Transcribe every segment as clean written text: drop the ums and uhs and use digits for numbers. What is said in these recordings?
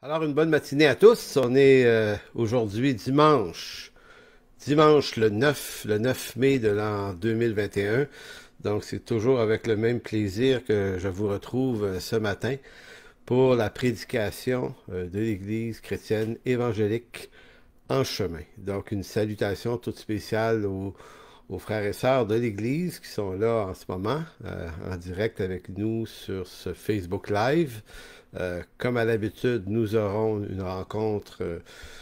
Alors, une bonne matinée à tous. On est aujourd'hui dimanche le 9 mai de l'an 2021. Donc, c'est toujours avec le même plaisir que je vous retrouve ce matin pour la prédication de l'Église chrétienne évangélique en chemin. Donc, une salutation toute spéciale aux frères et sœurs de l'Église qui sont là en ce moment, en direct avec nous sur ce Facebook Live. Comme à l'habitude, nous aurons une rencontre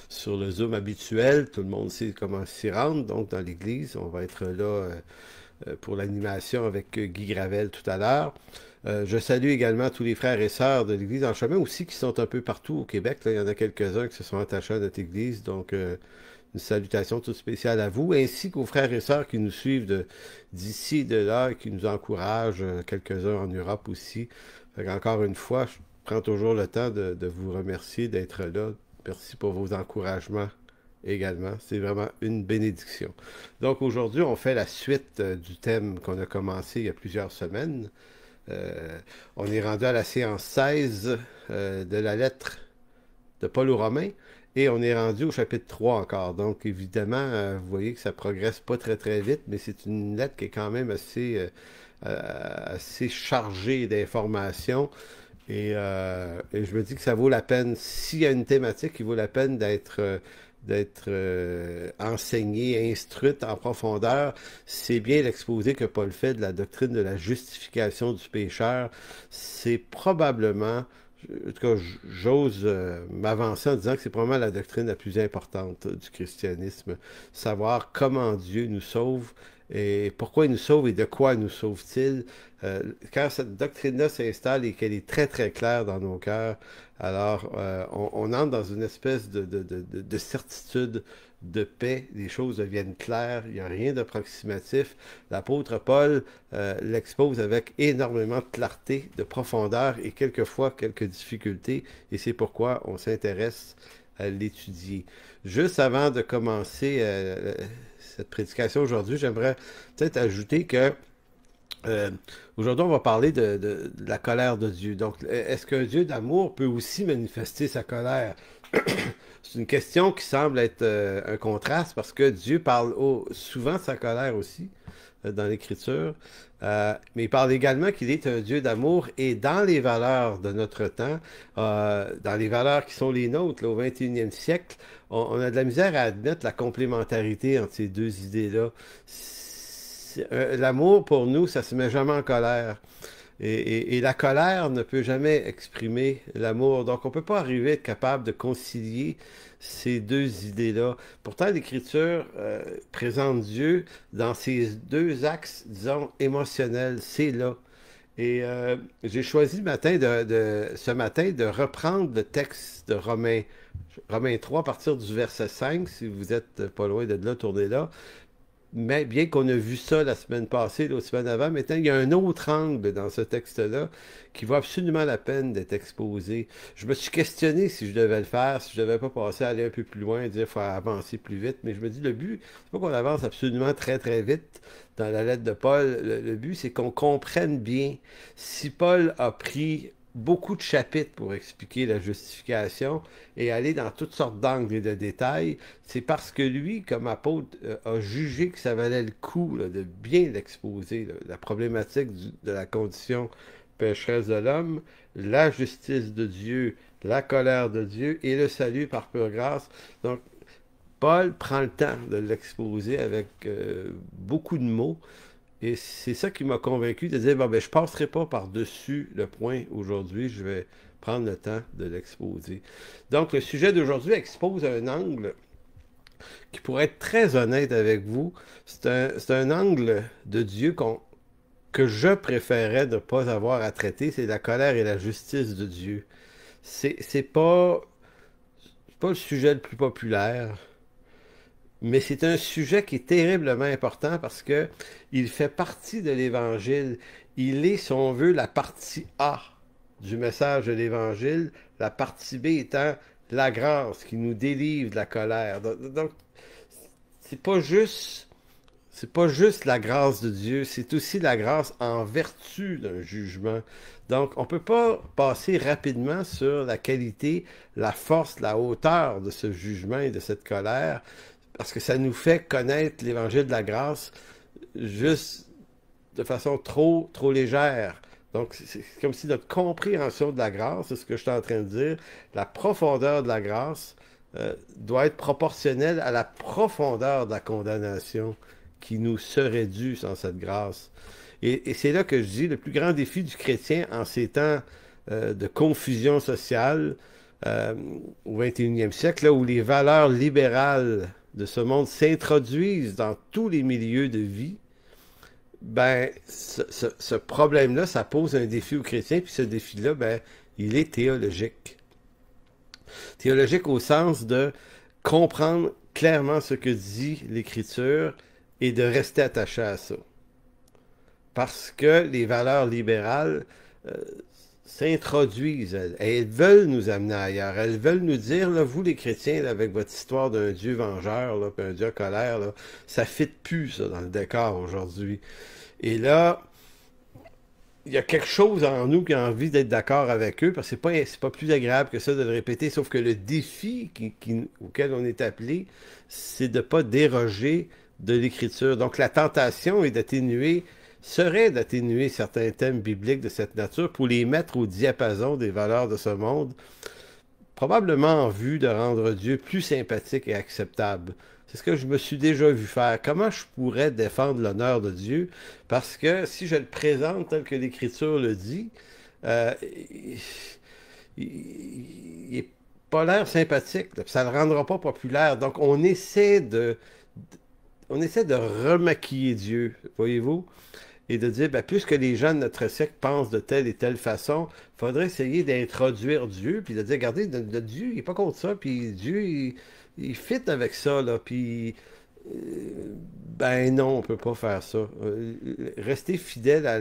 sur le Zoom habituel. Tout le monde sait comment s'y rendre. Donc, dans l'Église, on va être là pour l'animation avec Guy Gravel tout à l'heure. Je salue également tous les frères et sœurs de l'Église en chemin aussi qui sont un peu partout au Québec. Là, il y en a quelques-uns qui se sont attachés à notre Église. Donc, une salutation toute spéciale à vous, ainsi qu'aux frères et sœurs qui nous suivent d'ici et de là, et qui nous encouragent, quelques-uns en Europe aussi. Encore une fois, je prends toujours le temps de vous remercier d'être là. Merci pour vos encouragements également. C'est vraiment une bénédiction. Donc aujourd'hui, on fait la suite du thème qu'on a commencé il y a plusieurs semaines. On est rendu à la séance 16 de la lettre de Paul aux Romains. Et on est rendu au chapitre 3 encore. Donc, évidemment, vous voyez que ça progresse pas très, très vite, mais c'est une lettre qui est quand même assez chargée d'informations. Et je me dis que ça vaut la peine, s'il y a une thématique qui vaut la peine d'être enseignée, instruite en profondeur, c'est bien l'exposé que Paul fait de la doctrine de la justification du pécheur. C'est probablement, en tout cas, j'ose m'avancer en disant que c'est probablement la doctrine la plus importante du christianisme. Savoir comment Dieu nous sauve et pourquoi il nous sauve et de quoi nous sauve-t-il. Quand cette doctrine-là s'installe et qu'elle est très très claire dans nos cœurs, alors on entre dans une espèce de certitude, de paix, les choses deviennent claires, il n'y a rien d'approximatif. L'apôtre Paul l'expose avec énormément de clarté, de profondeur et quelquefois quelques difficultés, et c'est pourquoi on s'intéresse à l'étudier. Juste avant de commencer cette prédication aujourd'hui, j'aimerais peut-être ajouter que aujourd'hui, on va parler de la colère de Dieu. Donc, est-ce qu'un Dieu d'amour peut aussi manifester sa colère? C'est une question qui semble être un contraste parce que Dieu parle souvent de sa colère aussi dans l'Écriture, mais il parle également qu'il est un Dieu d'amour et dans les valeurs de notre temps, dans les valeurs qui sont les nôtres là, au 21e siècle, on a de la misère à admettre la complémentarité entre ces deux idées-là. L'amour, pour nous, ça se met jamais en colère. Et la colère ne peut jamais exprimer l'amour. Donc, on ne peut pas arriver à être capable de concilier ces deux idées-là. Pourtant, l'Écriture présente Dieu dans ces deux axes, disons, émotionnels. C'est là. Et j'ai choisi ce matin de reprendre le texte de Romains 3 à partir du verset 5. Si vous êtes pas loin de là, tournez là. Mais bien qu'on a vu ça la semaine passée, l'autre semaine avant, maintenant, il y a un autre angle dans ce texte-là qui vaut absolument la peine d'être exposé. Je me suis questionné si je devais le faire, si je devais pas passer à aller un peu plus loin, dire qu'il faut avancer plus vite. Mais je me dis, le but, c'est pas qu'on avance absolument très, très vite dans la lettre de Paul. Le but, c'est qu'on comprenne bien si Paul a pris beaucoup de chapitres pour expliquer la justification et aller dans toutes sortes d'angles et de détails, c'est parce que lui, comme apôtre, a jugé que ça valait le coup là, de bien l'exposer, là, la problématique de la condition pécheresse de l'homme, la justice de Dieu, la colère de Dieu et le salut par pure grâce. Donc, Paul prend le temps de l'exposer avec beaucoup de mots. Et c'est ça qui m'a convaincu de dire, bon, ben, je ne passerai pas par-dessus le point aujourd'hui, je vais prendre le temps de l'exposer. Donc, le sujet d'aujourd'hui expose un angle qui, pourrait être très honnête avec vous, c'est un angle de Dieu que je préférais ne pas avoir à traiter, c'est la colère et la justice de Dieu. C'est pas le sujet le plus populaire, mais c'est un sujet qui est terriblement important parce que il fait partie de l'Évangile. Il est, si on veut, la partie A du message de l'Évangile, la partie B étant la grâce qui nous délivre de la colère. Donc c'est pas juste C'est pas juste la grâce de Dieu, c'est aussi la grâce en vertu d'un jugement. Donc, on ne peut pas passer rapidement sur la qualité, la force, la hauteur de ce jugement et de cette colère, parce que ça nous fait connaître l'évangile de la grâce juste de façon trop légère. Donc, c'est comme si notre compréhension de la grâce, c'est ce que je suis en train de dire, la profondeur de la grâce doit être proportionnelle à la profondeur de la condamnation qui nous serait due sans cette grâce. Et c'est là que je dis, le plus grand défi du chrétien en ces temps de confusion sociale au 21e siècle, là où les valeurs libérales de ce monde s'introduisent dans tous les milieux de vie, ben, ce problème-là, ça pose un défi aux chrétiens, puis ce défi-là, ben, il est théologique. Théologique au sens de comprendre clairement ce que dit l'Écriture et de rester attaché à ça. Parce que les valeurs libérales euh, s'introduisent, elles veulent nous amener ailleurs. Elles veulent nous dire, là, vous les chrétiens, là, avec votre histoire d'un Dieu vengeur, là, puis un Dieu colère, là, ça ne fit plus ça, dans le décor aujourd'hui. Et là, il y a quelque chose en nous qui a envie d'être d'accord avec eux, parce que c'est pas plus agréable que ça de le répéter, sauf que le défi auquel on est appelé, c'est de ne pas déroger de l'Écriture. Donc la tentation est serait d'atténuer certains thèmes bibliques de cette nature pour les mettre au diapason des valeurs de ce monde, probablement en vue de rendre Dieu plus sympathique et acceptable. C'est ce que je me suis déjà vu faire. Comment je pourrais défendre l'honneur de Dieu? Parce que si je le présente tel que l'Écriture le dit, euh, il n'est pas l'air sympathique. Là, ça ne le rendra pas populaire. Donc on essaie de remaquiller Dieu, voyez-vous? Et de dire, ben, puisque les gens de notre siècle pensent de telle et telle façon, il faudrait essayer d'introduire Dieu, puis de dire, regardez, notre Dieu, il n'est pas contre ça, puis Dieu, il fit avec ça, là, puis, ben non, on ne peut pas faire ça. Rester fidèle à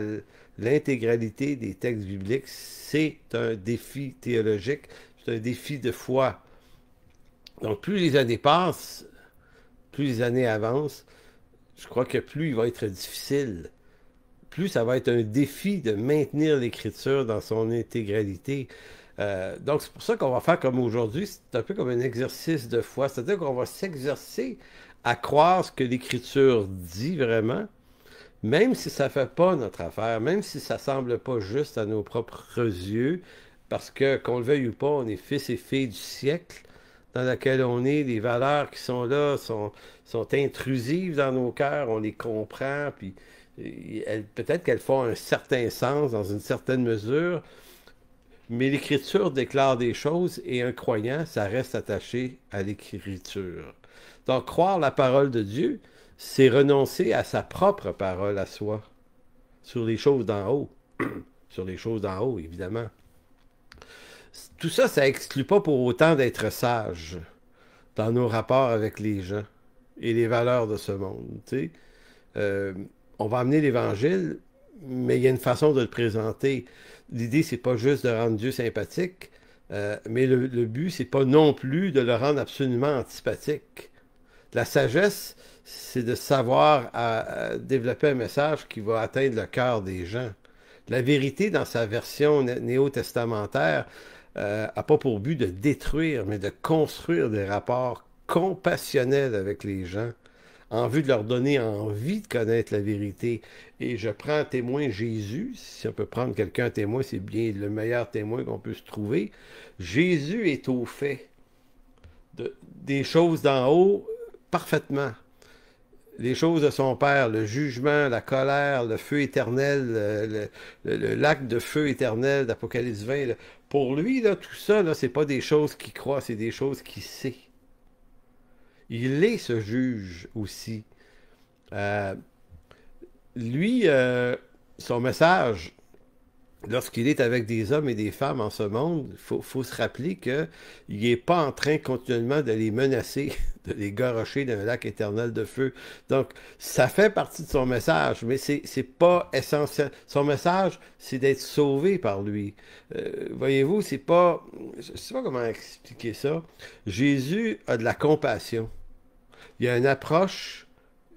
l'intégralité des textes bibliques, c'est un défi théologique, c'est un défi de foi. Donc, plus les années passent, plus les années avancent, je crois que plus il va être difficile, plus ça va être un défi de maintenir l'Écriture dans son intégralité. Donc, c'est pour ça qu'on va faire comme aujourd'hui, c'est un peu comme un exercice de foi, c'est-à-dire qu'on va s'exercer à croire ce que l'Écriture dit vraiment, même si ça ne fait pas notre affaire, même si ça ne semble pas juste à nos propres yeux, parce que, qu'on le veuille ou pas, on est fils et filles du siècle dans lequel on est, les valeurs qui sont là sont intrusives dans nos cœurs, on les comprend, puis peut-être qu'elles font un certain sens dans une certaine mesure, mais l'Écriture déclare des choses et un croyant, ça reste attaché à l'Écriture. Donc, croire la parole de Dieu, c'est renoncer à sa propre parole à soi, sur les choses d'en haut. Sur les choses d'en haut, évidemment. Tout ça, ça exclut pas pour autant d'être sage dans nos rapports avec les gens et les valeurs de ce monde. Tu sais. Euh, on va amener l'Évangile, mais il y a une façon de le présenter. L'idée, c'est pas juste de rendre Dieu sympathique, mais le but, c'est pas non plus de le rendre absolument antipathique. La sagesse, c'est de savoir à développer un message qui va atteindre le cœur des gens. La vérité, dans sa version néo-testamentaire, n'a pas pour but de détruire, mais de construire des rapports compassionnels avec les gens, en vue de leur donner envie de connaître la vérité. Et je prends témoin Jésus, si on peut prendre quelqu'un témoin, c'est bien le meilleur témoin qu'on peut se trouver. Jésus est au fait des choses d'en haut parfaitement. Les choses de son Père, le jugement, la colère, le feu éternel, le lac de feu éternel d'Apocalypse 20. Là. Pour lui, là, tout ça, là, c'est pas des choses qu'il croit, c'est des choses qu'il sait. Il est ce juge aussi. Euh, lui, son message, lorsqu'il est avec des hommes et des femmes en ce monde, faut se rappeler qu'il n'est pas en train continuellement de les menacer, de les garrocher d'un lac éternel de feu. Donc, ça fait partie de son message, mais c'est pas essentiel. Son message, c'est d'être sauvé par lui. Voyez-vous, c'est pas... Je sais pas comment expliquer ça. Jésus a de la compassion. Il y a une approche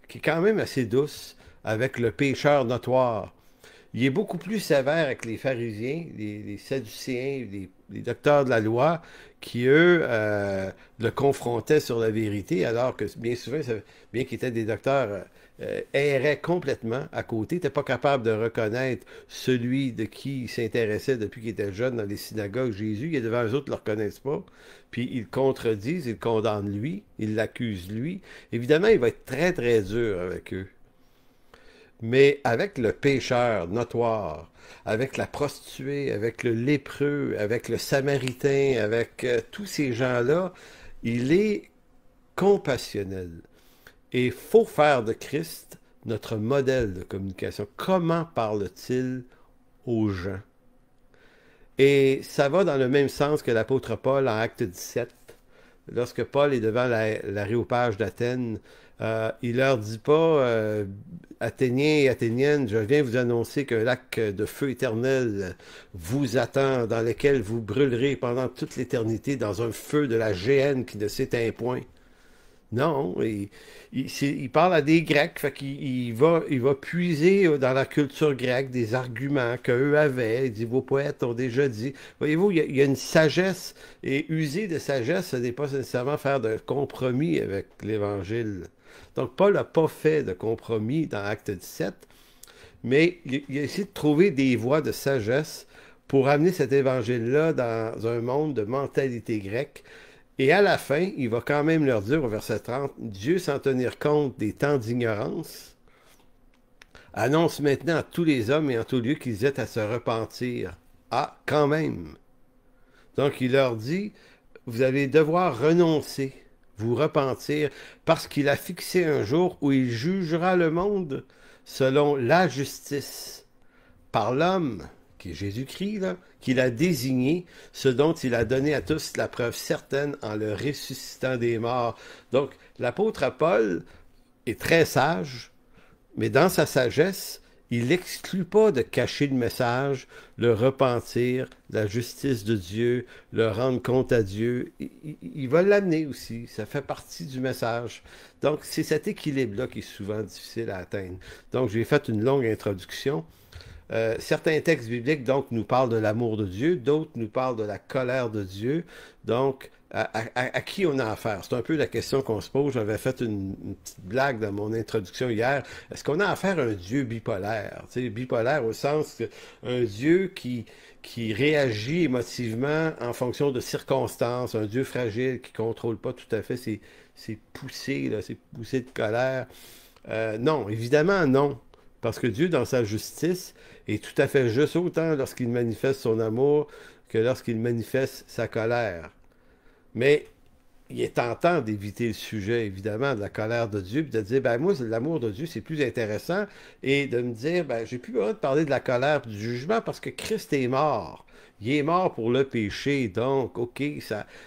qui est quand même assez douce avec le pécheur notoire. Il est beaucoup plus sévère avec les pharisiens, les sadducéens, les docteurs de la loi, qui, eux, le confrontaient sur la vérité, alors que bien souvent, bien qu'ils étaient des docteurs, erraient complètement à côté, n'étaient pas capables de reconnaître celui de qui ils s'intéressaient depuis qu'ils étaient jeunes dans les synagogues. Jésus, il est devant eux autres, ne le reconnaissent pas, puis ils le contredisent, ils le condamnent lui, ils l'accusent lui. Évidemment, il va être très, très dur avec eux. Mais avec le pécheur notoire, avec la prostituée, avec le lépreux, avec le samaritain, avec tous ces gens-là, il est compassionnel. Et il faut faire de Christ notre modèle de communication. Comment parle-t-il aux gens? Et ça va dans le même sens que l'apôtre Paul en Acte 17. Lorsque Paul est devant l'aréopage d'Athènes, il leur dit pas, Athéniens et Athéniennes, je viens vous annoncer qu'un lac de feu éternel vous attend, dans lequel vous brûlerez pendant toute l'éternité dans un feu de la géhenne qui ne s'éteint point. Non, il parle à des Grecs, fait qu'il il va puiser dans la culture grecque des arguments qu'eux avaient. Il dit, vos poètes ont déjà dit. Voyez-vous, il y a une sagesse, et user de sagesse, ce n'est pas nécessairement faire de compromis avec l'Évangile. Donc, Paul n'a pas fait de compromis dans Acte 17, mais il a essayé de trouver des voies de sagesse pour amener cet Évangile-là dans un monde de mentalité grecque. Et à la fin, il va quand même leur dire au verset 30, Dieu, sans tenir compte des temps d'ignorance, annonce maintenant à tous les hommes et en tout lieu qu'ils aient à se repentir. Ah, quand même. Donc il leur dit, vous allez devoir renoncer, vous repentir, parce qu'il a fixé un jour où il jugera le monde selon la justice par l'homme, qui est Jésus-Christ, là, qu'il a désigné, ce dont il a donné à tous la preuve certaine en le ressuscitant des morts. Donc, l'apôtre Paul est très sage, mais dans sa sagesse, il n'exclut pas de cacher le message, le repentir, la justice de Dieu, le rendre compte à Dieu. Il va l'amener aussi, ça fait partie du message. Donc, c'est cet équilibre-là qui est souvent difficile à atteindre. Donc, j'ai fait une longue introduction. Certains textes bibliques, donc, nous parlent de l'amour de Dieu, d'autres nous parlent de la colère de Dieu. Donc, à qui on a affaire? C'est un peu la question qu'on se pose. J'avais fait une petite blague dans mon introduction hier. Est-ce qu'on a affaire à un Dieu bipolaire? Tu sais, bipolaire au sens qu'un Dieu qui réagit émotivement en fonction de circonstances, un Dieu fragile qui ne contrôle pas tout à fait ses poussées, ses poussées de colère. Non, évidemment non. Parce que Dieu, dans sa justice, est tout à fait juste autant lorsqu'il manifeste son amour que lorsqu'il manifeste sa colère. Mais il est tentant d'éviter le sujet, évidemment, de la colère de Dieu, puis de dire, ben moi, l'amour de Dieu, c'est plus intéressant, et de me dire, ben j'ai plus besoin de parler de la colère et du jugement parce que Christ est mort. Il est mort pour le péché, donc, OK,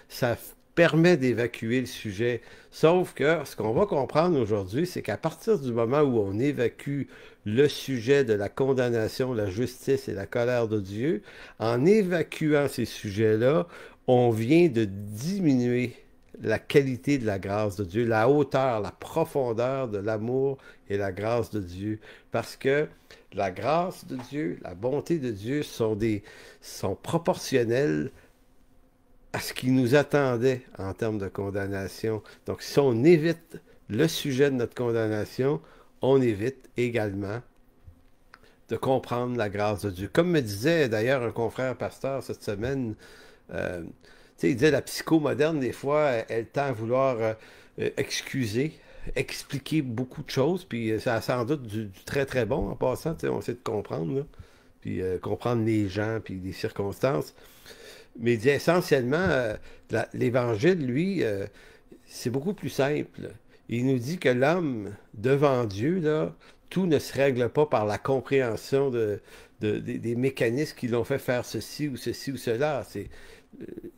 ça permet d'évacuer le sujet. Sauf que ce qu'on va comprendre aujourd'hui, c'est qu'à partir du moment où on évacue le sujet de la condamnation, la justice et la colère de Dieu, en évacuant ces sujets-là, on vient de diminuer la qualité de la grâce de Dieu, la hauteur, la profondeur de l'amour et la grâce de Dieu. Parce que la grâce de Dieu, la bonté de Dieu sont proportionnelles à ce qui nous attendait en termes de condamnation. Donc, si on évite le sujet de notre condamnation, on évite également de comprendre la grâce de Dieu. Comme me disait d'ailleurs un confrère pasteur cette semaine, il disait la psycho moderne, des fois, elle tend à vouloir excuser, expliquer beaucoup de choses, puis ça a sans doute du très très bon en passant, on sait de comprendre, là, puis comprendre les gens, puis les circonstances. Mais il dit essentiellement, l'Évangile, lui, c'est beaucoup plus simple. Il nous dit que l'homme, devant Dieu, là, tout ne se règle pas par la compréhension des mécanismes qui l'ont fait faire ceci ou cela.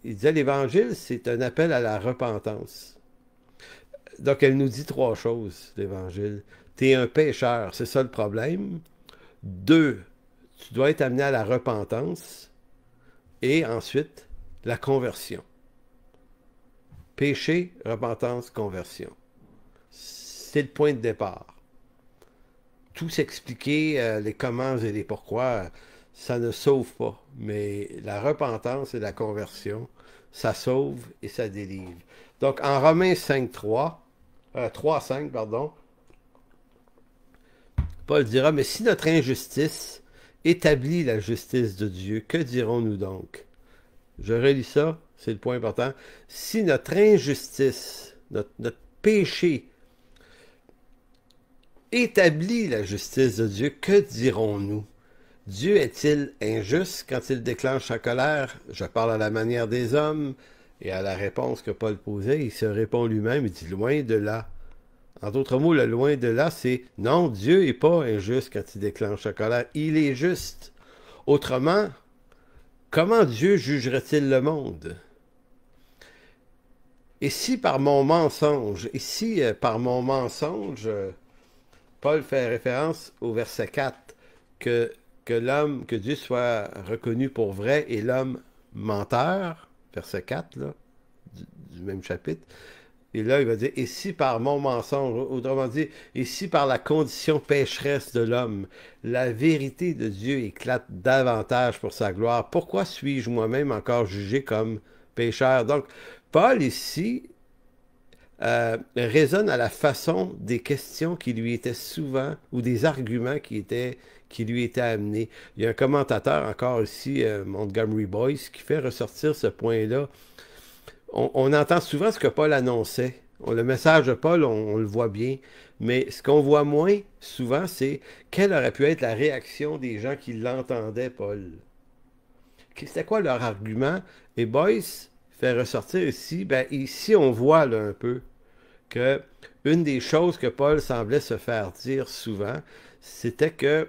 Il disait l'Évangile, c'est un appel à la repentance. Donc, elle nous dit trois choses, l'Évangile. Tu es un pécheur, c'est ça le problème. Deux, tu dois être amené à la repentance. Et ensuite, la conversion. Péché, repentance, conversion. c'est le point de départ. Tout s'expliquer, les comment et les pourquoi, ça ne sauve pas. Mais la repentance et la conversion, ça sauve et ça délivre. Donc, en Romains 5.3, 3.5, pardon, Paul dira, mais si notre injustice établit la justice de Dieu, que dirons-nous donc? Je relis ça, c'est le point important. Si notre injustice, notre péché établit la justice de Dieu, que dirons-nous? Dieu est-il injuste quand il déclenche sa colère? Je parle à la manière des hommes, et à la réponse que Paul posait, il se répond lui-même, il dit loin de là. En d'autres mots, le loin de là, c'est non, Dieu n'est pas injuste quand il déclenche sa colère, il est juste. Autrement, comment Dieu jugerait-il le monde? Et si par mon mensonge, Paul fait référence au verset 4, que Dieu soit reconnu pour vrai et l'homme menteur, verset 4, là, du même chapitre. Et là, il va dire, et si par mon mensonge, autrement dit, et si par la condition pécheresse de l'homme, la vérité de Dieu éclate davantage pour sa gloire, pourquoi suis-je moi-même encore jugé comme pécheur? Donc, Paul ici raisonne à la façon des questions qui lui étaient souvent, ou des arguments qui lui étaient amenés. Il y a un commentateur encore ici, Montgomery Boyce, qui fait ressortir ce point-là. On entend souvent ce que Paul annonçait. Le message de Paul, on le voit bien, mais ce qu'on voit moins souvent, c'est quelle aurait pu être la réaction des gens qui l'entendaient, Paul. C'était quoi leur argument? Et Boyce fait ressortir ici, ici on voit là, un peu que une des choses que Paul semblait se faire dire souvent, c'était que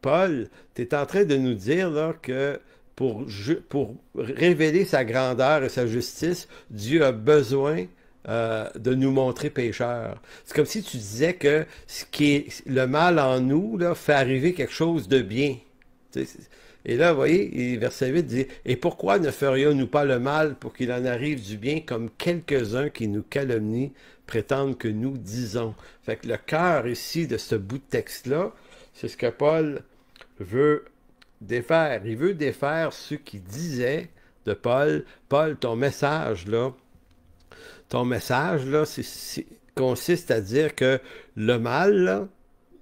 Paul, tu es en train de nous dire là, que pour révéler sa grandeur et sa justice, Dieu a besoin de nous montrer pécheurs. C'est comme si tu disais que ce qui est le mal en nous là, fait arriver quelque chose de bien. Et là, vous voyez, verset 8 dit, « Et pourquoi ne ferions-nous pas le mal pour qu'il en arrive du bien, comme quelques-uns qui nous calomnient prétendent que nous disons? » Fait que le cœur ici de ce bout de texte-là, c'est ce que Paul veut défaire. Il veut défaire ceux qui disaient de Paul, « Paul, ton message, là, consiste à dire que le mal là,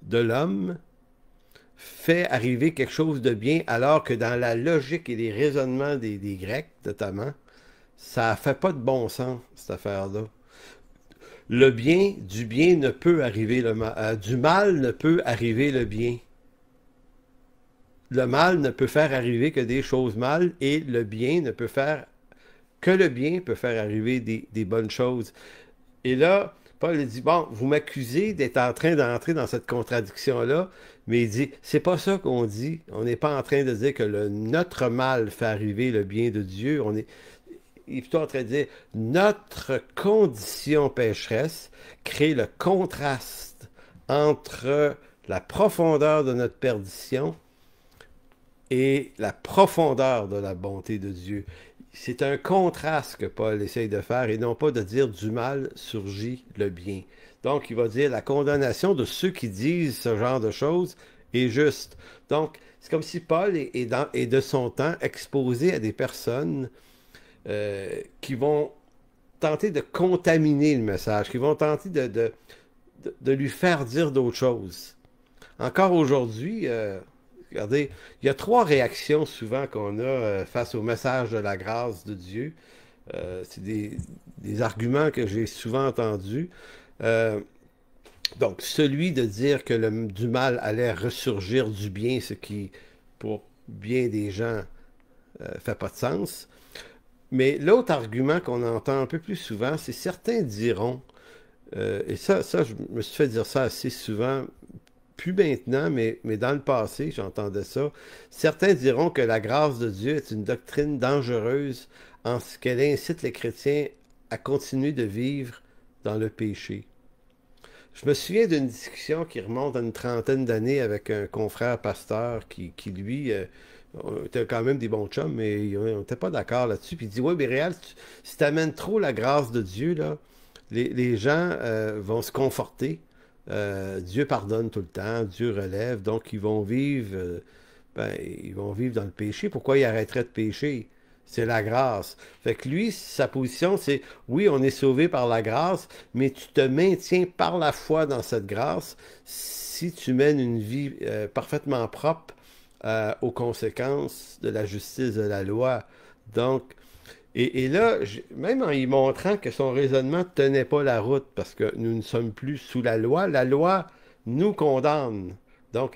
de l'homme fait arriver quelque chose de bien, alors que dans la logique et les raisonnements des Grecs, notamment, ça fait pas de bon sens, cette affaire-là. Du bien ne peut arriver le mal, du mal ne peut arriver le bien. Le mal ne peut faire arriver que des choses mal, et le bien ne peut faire que le bien peut faire arriver des bonnes choses. Et là, Paul dit, bon, vous m'accusez d'être en train d'entrer dans cette contradiction-là, mais il dit, c'est pas ça qu'on dit. On n'est pas en train de dire que notre mal fait arriver le bien de Dieu. Il est plutôt en train de dire, notre condition pécheresse crée le contraste entre la profondeur de notre perdition et la profondeur de la bonté de Dieu. C'est un contraste que Paul essaye de faire et non pas de dire du mal surgit le bien. Donc, il va dire la condamnation de ceux qui disent ce genre de choses est juste. Donc, c'est comme si Paul est de son temps exposé à des personnes qui vont tenter de contaminer le message, qui vont tenter de lui faire dire d'autres choses. Encore aujourd'hui, regardez, il y a 3 réactions souvent qu'on a face au message de la grâce de Dieu. C'est des arguments que j'ai souvent entendus. Donc, celui de dire que du mal allait ressurgir du bien, ce qui, pour bien des gens, fait pas de sens. Mais l'autre argument qu'on entend un peu plus souvent, c'est certains diront, et ça, je me suis fait dire ça assez souvent, plus maintenant, mais dans le passé, j'entendais ça. Certains diront que la grâce de Dieu est une doctrine dangereuse en ce qu'elle incite les chrétiens à continuer de vivre dans le péché. Je me souviens d'une discussion qui remonte à une trentaine d'années avec un confrère pasteur qui lui, était quand même des bons chums, mais on n'était pas d'accord là-dessus. Puis il dit, ouais, mais Réal, si tu amènes trop la grâce de Dieu, là, Les gens vont se conforter. Dieu pardonne tout le temps, Dieu relève, donc ils vont vivre dans le péché. Pourquoi ils arrêteraient de pécher? C'est la grâce. Fait que lui, sa position, c'est oui, on est sauvé par la grâce, mais tu te maintiens par la foi dans cette grâce si tu mènes une vie parfaitement propre aux conséquences de la justice de la loi. Donc, et là, même en y montrant que son raisonnement ne tenait pas la route, parce que nous ne sommes plus sous la loi nous condamne. Donc,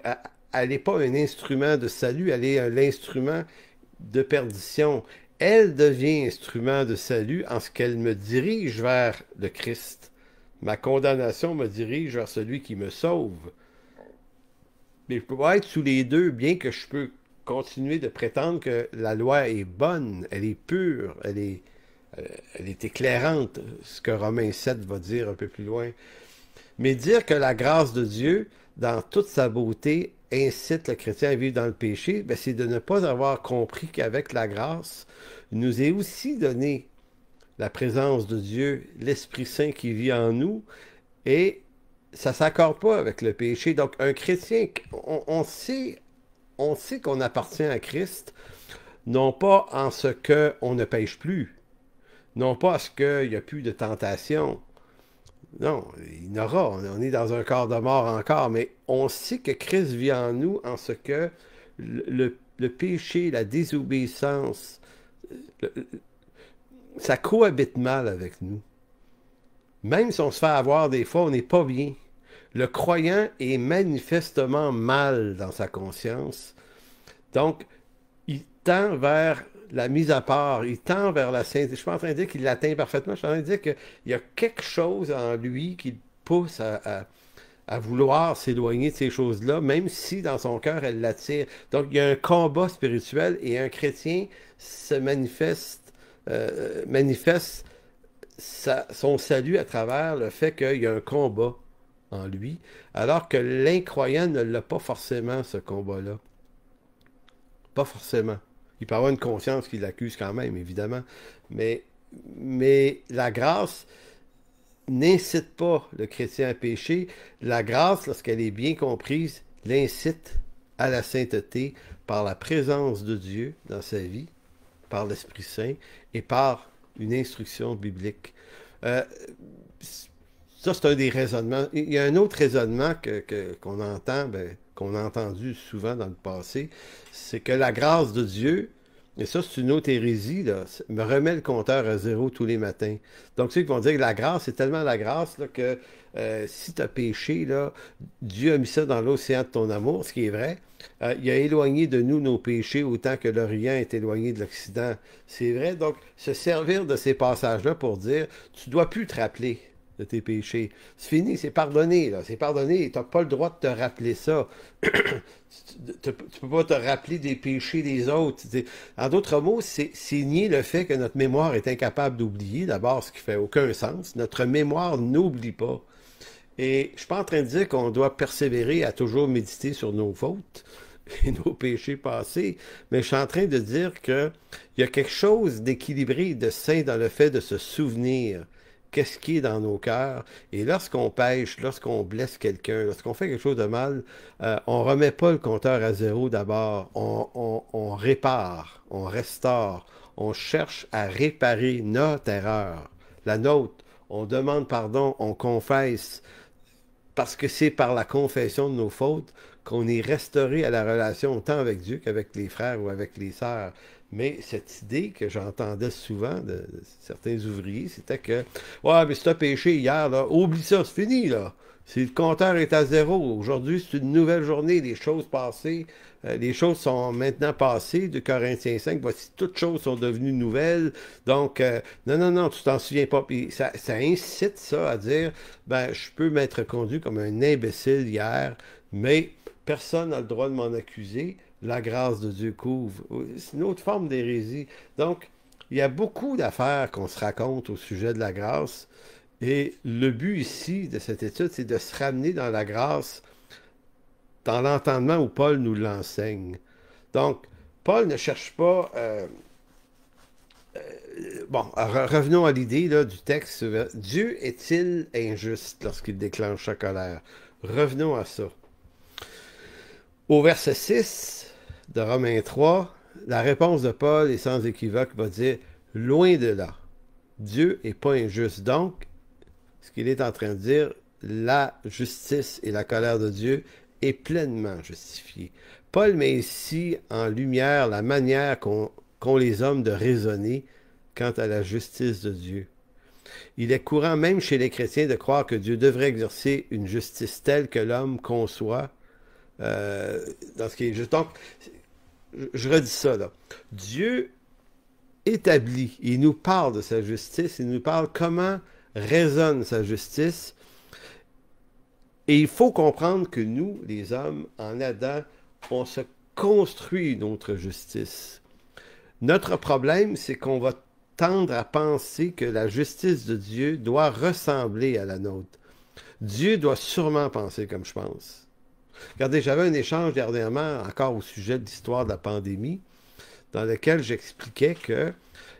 elle n'est pas un instrument de salut, elle est l'instrument de perdition. Elle devient instrument de salut en ce qu'elle me dirige vers le Christ. Ma condamnation me dirige vers celui qui me sauve. Mais je peux pas être sous les deux, bien que je peux continuer de prétendre que la loi est bonne, elle est pure, elle est éclairante, ce que Romains 7 va dire un peu plus loin. Mais dire que la grâce de Dieu, dans toute sa beauté, incite le chrétien à vivre dans le péché, ben c'est de ne pas avoir compris qu'avec la grâce, il nous est aussi donné la présence de Dieu, l'Esprit Saint qui vit en nous, et ça ne s'accorde pas avec le péché. Donc, un chrétien, on sait qu'on appartient à Christ, non pas en ce qu'on ne pêche plus, non pas à ce qu'il n'y a plus de tentation. Non, il y en aura. On est dans un corps de mort encore, mais on sait que Christ vit en nous en ce que le péché, la désobéissance, le- ça cohabite mal avec nous. Même si on se fait avoir des fois, on n'est pas bien. Le croyant est manifestement mal dans sa conscience. Donc, il tend vers la mise à part, il tend vers la sainteté. Je ne suis pas en train de dire qu'il l'atteint parfaitement, je suis en train de dire qu'il y a quelque chose en lui qui le pousse à vouloir s'éloigner de ces choses-là, même si dans son cœur, elle l'attire. Donc, il y a un combat spirituel et un chrétien se manifeste son salut à travers le fait qu'il y a un combat en lui, alors que l'incroyant ne l'a pas forcément, ce combat-là. Pas forcément. Il peut avoir une conscience qui l'accuse quand même, évidemment. Mais, mais la grâce n'incite pas le chrétien à pécher. La grâce, lorsqu'elle est bien comprise, l'incite à la sainteté par la présence de Dieu dans sa vie, par l'Esprit Saint et par une instruction biblique. Euh, Ça, c'est un des raisonnements. Il y a un autre raisonnement qu'on entend, qu'on a entendu souvent dans le passé, c'est que la grâce de Dieu, et ça, c'est une autre hérésie, là, me remet le compteur à zéro tous les matins. Donc, ceux qui vont dire que la grâce, c'est tellement la grâce là, que si tu as péché, là, Dieu a mis ça dans l'océan de ton amour, ce qui est vrai. Il a éloigné de nous nos péchés autant que l'Orient est éloigné de l'Occident. C'est vrai. Donc, se servir de ces passages-là pour dire, tu ne dois plus te rappeler de tes péchés. C'est fini, c'est pardonné, là. C'est pardonné. Tu n'as pas le droit de te rappeler ça. Tu peux pas te rappeler des péchés des autres. En d'autres mots, c'est nier le fait que notre mémoire est incapable d'oublier, d'abord, ce qui fait aucun sens. Notre mémoire n'oublie pas. Et je suis pas en train de dire qu'on doit persévérer à toujours méditer sur nos fautes et nos péchés passés, mais je suis en train de dire qu'il y a quelque chose d'équilibré, de sain dans le fait de se souvenir qu'est-ce qui est dans nos cœurs. Et lorsqu'on pêche, lorsqu'on blesse quelqu'un, lorsqu'on fait quelque chose de mal, on remet pas le compteur à zéro d'abord. On répare, on restaure, on cherche à réparer notre erreur, la nôtre. On demande pardon, on confesse, parce que c'est par la confession de nos fautes qu'on est restauré à la relation autant avec Dieu qu'avec les frères ou avec les sœurs. Mais cette idée que j'entendais souvent de certains ouvriers, c'était que ouais, mais si t'as péché hier, là, oublie ça, c'est fini, là. Si le compteur est à zéro, aujourd'hui, c'est une nouvelle journée, les choses passées, les choses sont maintenant passées, de Corinthiens 5, voici, toutes choses sont devenues nouvelles. Donc, non, non, non, tu t'en souviens pas. Puis ça incite ça à dire, ben, je peux m'être conduit comme un imbécile hier, mais personne n'a le droit de m'en accuser. La grâce de Dieu couvre. C'est une autre forme d'hérésie. Donc, il y a beaucoup d'affaires qu'on se raconte au sujet de la grâce. Et le but ici de cette étude, c'est de se ramener dans la grâce, dans l'entendement où Paul nous l'enseigne. Donc, Paul ne cherche pas Bon, revenons à l'idée là, du texte. Dieu est-il injuste lorsqu'il déclenche sa colère? Revenons à ça. Au verset 6 de Romains 3, la réponse de Paul est sans équivoque, va dire, loin de là. Dieu n'est pas injuste. Donc, ce qu'il est en train de dire, la justice et la colère de Dieu est pleinement justifiée. Paul met ici en lumière la manière qu'ont les hommes de raisonner quant à la justice de Dieu. Il est courant même chez les chrétiens de croire que Dieu devrait exercer une justice telle que l'homme conçoit dans ce qui est juste. Donc, je redis ça là. Dieu établit, il nous parle de sa justice, il nous parle comment résonne sa justice. Et il faut comprendre que nous, les hommes, en Adam, on se construit une autre justice. Notre problème, c'est qu'on va tendre à penser que la justice de Dieu doit ressembler à la nôtre. Dieu doit sûrement penser comme je pense. Regardez, j'avais un échange dernièrement, encore au sujet de l'histoire de la pandémie, dans lequel j'expliquais que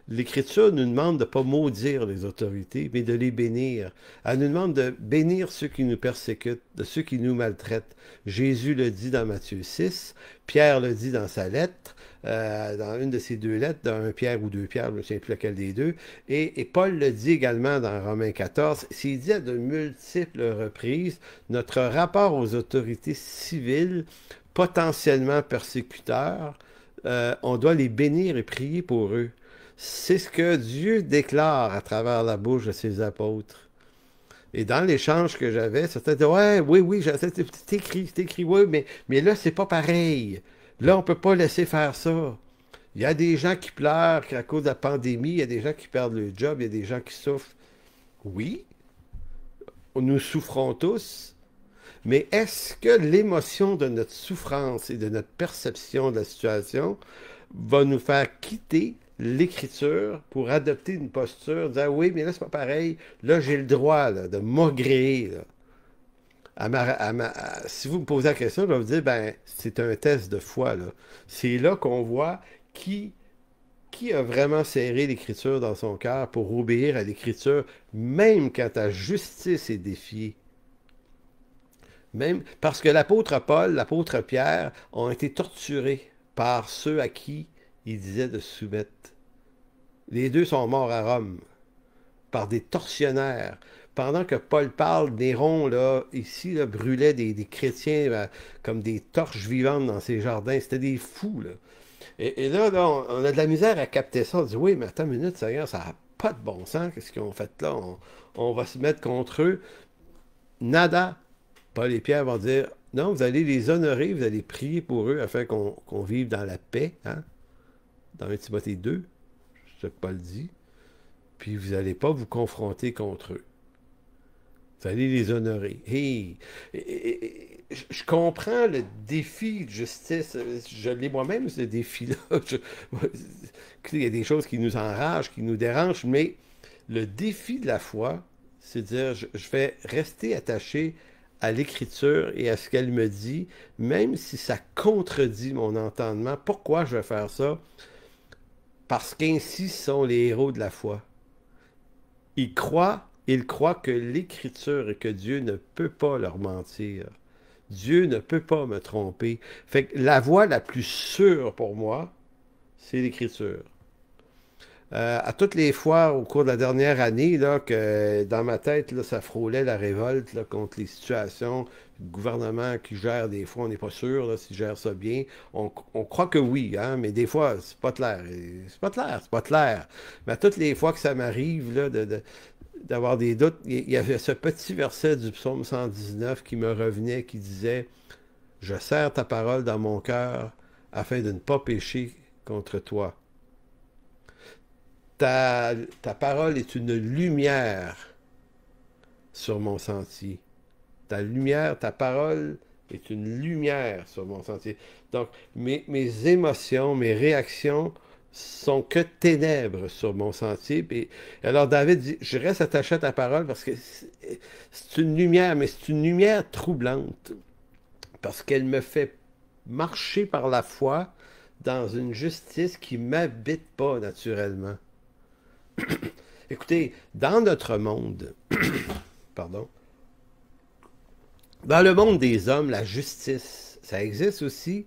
l'Écriture nous demande de ne pas maudire les autorités, mais de les bénir. Elle nous demande de bénir ceux qui nous persécutent, de ceux qui nous maltraitent. Jésus le dit dans Matthieu 6, Pierre le dit dans sa lettre, dans une de ses deux lettres, dans 1 Pierre ou 2 Pierre, je ne me souviens plus laquelle des deux, et Paul le dit également dans Romains 14. C'est dit à de multiples reprises, notre rapport aux autorités civiles potentiellement persécuteurs, on doit les bénir et prier pour eux. C'est ce que Dieu déclare à travers la bouche de ses apôtres. Et dans l'échange que j'avais, certains disaient, ouais, oui, c'est écrit, oui, mais là, c'est pas pareil. Là, on peut pas laisser faire ça. Il y a des gens qui pleurent à cause de la pandémie, il y a des gens qui perdent leur job, il y a des gens qui souffrent. Oui, nous souffrons tous, mais est-ce que l'émotion de notre souffrance et de notre perception de la situation va nous faire quitter l'Écriture pour adopter une posture, dire oui, mais là, c'est pas pareil. Là, j'ai le droit là, de m'agréer. Si vous me posez la question, je vais vous dire, ben, c'est un test de foi. Là. C'est là qu'on voit qui a vraiment serré l'Écriture dans son cœur pour obéir à l'Écriture, même quand ta justice est défiée. Même parce que l'apôtre Paul, l'apôtre Pierre ont été torturés par ceux à qui il disait de se soumettre. Les deux sont morts à Rome par des tortionnaires. Pendant que Paul parle, Néron, là, ici, là, brûlait des chrétiens comme des torches vivantes dans ses jardins. C'était des fous, là. Et là, on a de la misère à capter ça. On dit, oui, mais attends une minute, Seigneur, ça n'a pas de bon sens. Qu'est-ce qu'ils ont fait là? On va se mettre contre eux. Nada. Paul et Pierre vont dire, non, vous allez les honorer, vous allez prier pour eux afin qu'on vive dans la paix. Hein? Dans 1 Timothée 2, c'est ce que Paul dit. Puis vous n'allez pas vous confronter contre eux. Vous allez les honorer. Hey! Je comprends le défi de justice. Je l'ai moi-même, ce défi-là. Il y a des choses qui nous enragent, qui nous dérangent, mais le défi de la foi, c'est de dire, je vais rester attaché à l'Écriture et à ce qu'elle me dit, même si ça contredit mon entendement. Pourquoi je vais faire ça? Parce qu'ainsi sont les héros de la foi. Ils croient que l'Écriture et que Dieu ne peut pas leur mentir. Dieu ne peut pas me tromper. Fait que la voie la plus sûre pour moi, c'est l'Écriture. À toutes les fois au cours de la dernière année, là, que dans ma tête, là, ça frôlait la révolte là, contre les situations, le gouvernement qui gère des fois, on n'est pas sûr s'il gère ça bien. On croit que oui, hein, mais des fois, c'est pas clair. C'est pas clair. Mais à toutes les fois que ça m'arrive là, d'avoir des doutes, il y avait ce petit verset du psaume 119 qui me revenait, qui disait « Je serre ta parole dans mon cœur afin de ne pas pécher contre toi. » Ta parole est une lumière sur mon sentier. Ta parole est une lumière sur mon sentier. Donc, mes émotions, mes réactions sont que ténèbres sur mon sentier. Et alors David dit, je reste attaché à ta parole parce que c'est une lumière, mais c'est une lumière troublante. Parce qu'elle me fait marcher par la foi dans une justice qui ne m'habite pas naturellement. Écoutez, dans notre monde, pardon, dans le monde des hommes, la justice, ça existe aussi,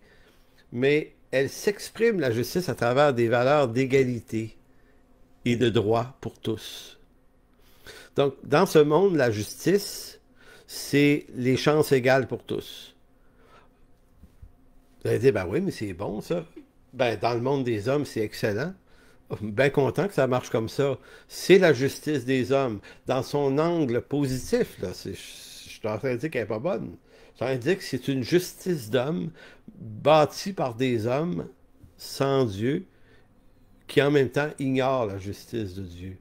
mais elle s'exprime, la justice, à travers des valeurs d'égalité et de droit pour tous. Donc, dans ce monde, la justice, c'est les chances égales pour tous. Vous allez dire, ben oui, mais c'est bon, ça. Ben, dans le monde des hommes, c'est excellent. Bien content que ça marche comme ça. C'est la justice des hommes. Dans son angle positif, là, je suis en train de dire qu'elle n'est pas bonne. Je suis en train de dire que c'est une justice d'hommes bâtie par des hommes sans Dieu qui en même temps ignorent la justice de Dieu.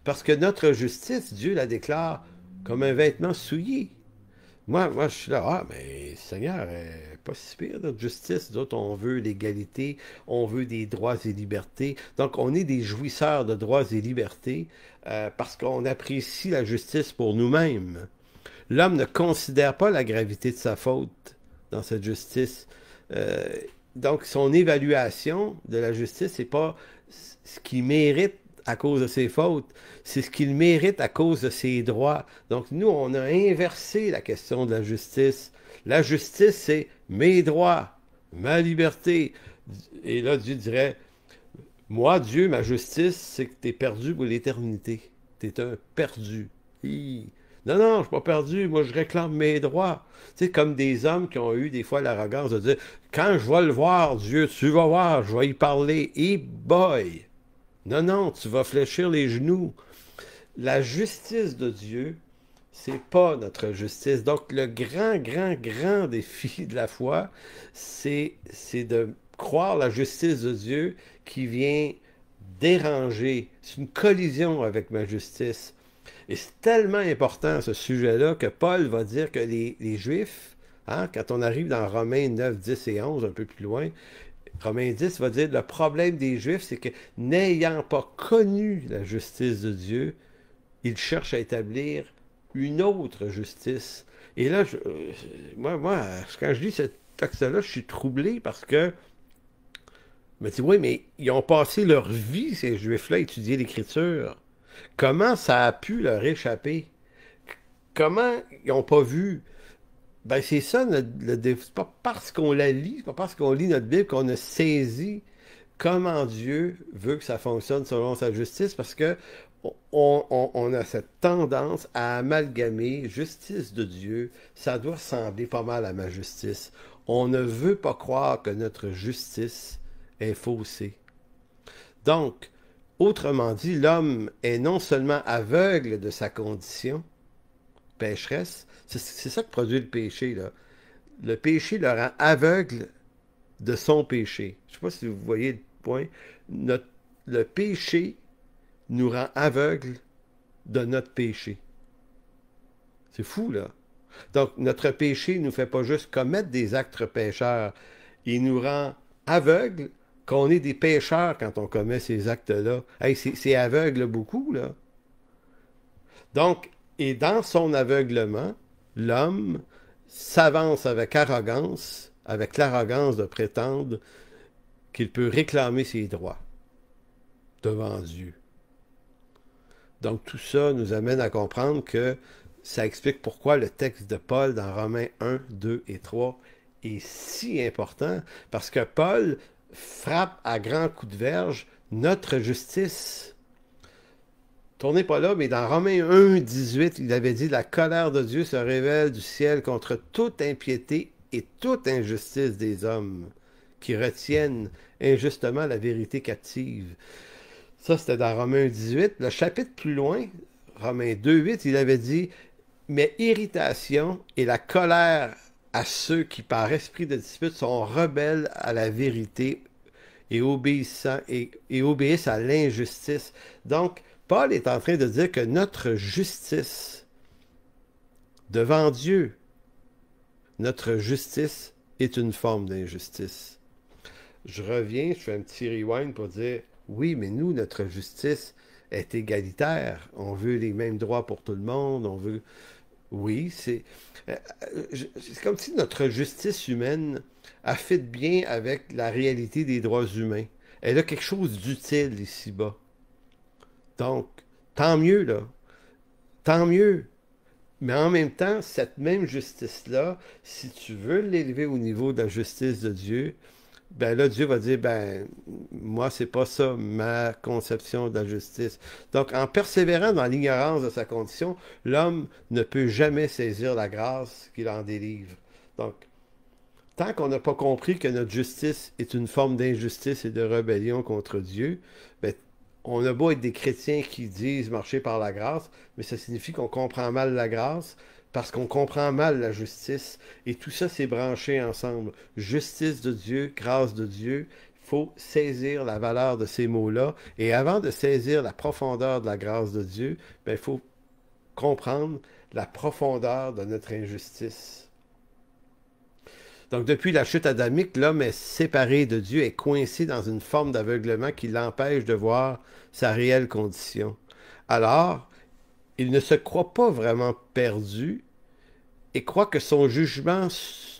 Parce que notre justice, Dieu la déclare comme un vêtement souillé. Moi, je suis là, ah, mais Seigneur, pas si pire, notre justice. D'autres, on veut l'égalité, on veut des droits et libertés. Donc, on est des jouisseurs de droits et libertés parce qu'on apprécie la justice pour nous-mêmes. L'homme ne considère pas la gravité de sa faute dans cette justice. Euh, donc, son évaluation de la justice, c'est pas ce qu'il mérite à cause de ses fautes, c'est ce qu'il mérite à cause de ses droits. Donc, nous, on a inversé la question de la justice. La justice, c'est mes droits, ma liberté. Et là, Dieu dirait, moi, Dieu, ma justice, c'est que tu es perdu pour l'éternité. Tu es un perdu. Non, non, je ne suis pas perdu. Moi, je réclame mes droits. Tu sais, comme des hommes qui ont eu des fois l'arrogance de dire, quand je vais le voir, Dieu, tu vas voir, je vais y parler. Et boy! Non, non, tu vas fléchir les genoux. La justice de Dieu, c'est pas notre justice. Donc, le grand, grand, grand défi de la foi, c'est de croire la justice de Dieu qui vient déranger. C'est une collision avec ma justice. Et c'est tellement important, ce sujet-là, que Paul va dire que les Juifs, hein, quand on arrive dans Romains 9, 10 et 11, un peu plus loin, Romains 10 va dire, le problème des Juifs, c'est que n'ayant pas connu la justice de Dieu, ils cherchent à établir une autre justice. Et là, moi, quand je lis ce texte-là, je suis troublé parce que je me dis, oui, mais ils ont passé leur vie, ces Juifs-là, à étudier l'Écriture. Comment ça a pu leur échapper? Comment ils n'ont pas vu? Ben, c'est ça, c'est pas parce qu'on la lit, c'est pas parce qu'on lit notre Bible qu'on a saisi comment Dieu veut que ça fonctionne selon sa justice, parce que on a cette tendance à amalgamer justice de Dieu, ça doit ressembler pas mal à ma justice. On ne veut pas croire que notre justice est faussée. Donc, autrement dit, l'homme est non seulement aveugle de sa condition pécheresse, c'est ça que produit le péché, là. Le péché le rend aveugle de son péché. Je ne sais pas si vous voyez le point. Le péché nous rend aveugle de notre péché. C'est fou, là. Donc, notre péché ne nous fait pas juste commettre des actes pécheurs. Il nous rend aveugle qu'on est des pécheurs quand on commet ces actes-là. Hey, c'est aveugle beaucoup, là. Donc, et dans son aveuglement, l'homme s'avance avec arrogance, avec l'arrogance de prétendre qu'il peut réclamer ses droits devant Dieu. Donc tout ça nous amène à comprendre que ça explique pourquoi le texte de Paul dans Romains 1, 2 et 3 est si important, parce que Paul frappe à grands coups de verge notre justice. Tournez pas là, mais dans Romains 1, 18, il avait dit « La colère de Dieu se révèle du ciel contre toute impiété et toute injustice des hommes qui retiennent injustement la vérité captive. » Ça, c'était dans Romains 18. Le chapitre plus loin, Romains 2, 8, il avait dit « Mais irritation et la colère à ceux qui, par esprit de dispute, sont rebelles à la vérité et obéissent à l'injustice. » Donc, Paul est en train de dire que notre justice devant Dieu, notre justice est une forme d'injustice. Je reviens, je fais un petit rewind pour dire, oui, mais nous, notre justice est égalitaire. On veut les mêmes droits pour tout le monde, on veut... Oui, c'est comme si notre justice humaine a fait bien avec la réalité des droits humains. Elle a quelque chose d'utile ici-bas. Donc, tant mieux, là. Tant mieux. Mais en même temps, cette même justice-là, si tu veux l'élever au niveau de la justice de Dieu, ben là, Dieu va dire, ben, moi, c'est pas ça ma conception de la justice. Donc, en persévérant dans l'ignorance de sa condition, l'homme ne peut jamais saisir la grâce qu'il en délivre. Donc, tant qu'on n'a pas compris que notre justice est une forme d'injustice et de rébellion contre Dieu, ben, on a beau être des chrétiens qui disent marcher par la grâce, mais ça signifie qu'on comprend mal la grâce parce qu'on comprend mal la justice. Et tout ça, c'est branché ensemble. Justice de Dieu, grâce de Dieu. Il faut saisir la valeur de ces mots-là. Et avant de saisir la profondeur de la grâce de Dieu, ben, il faut comprendre la profondeur de notre injustice. Donc, depuis la chute adamique, l'homme est séparé de Dieu, est coincé dans une forme d'aveuglement qui l'empêche de voir sa réelle condition. Alors, il ne se croit pas vraiment perdu et croit que son jugement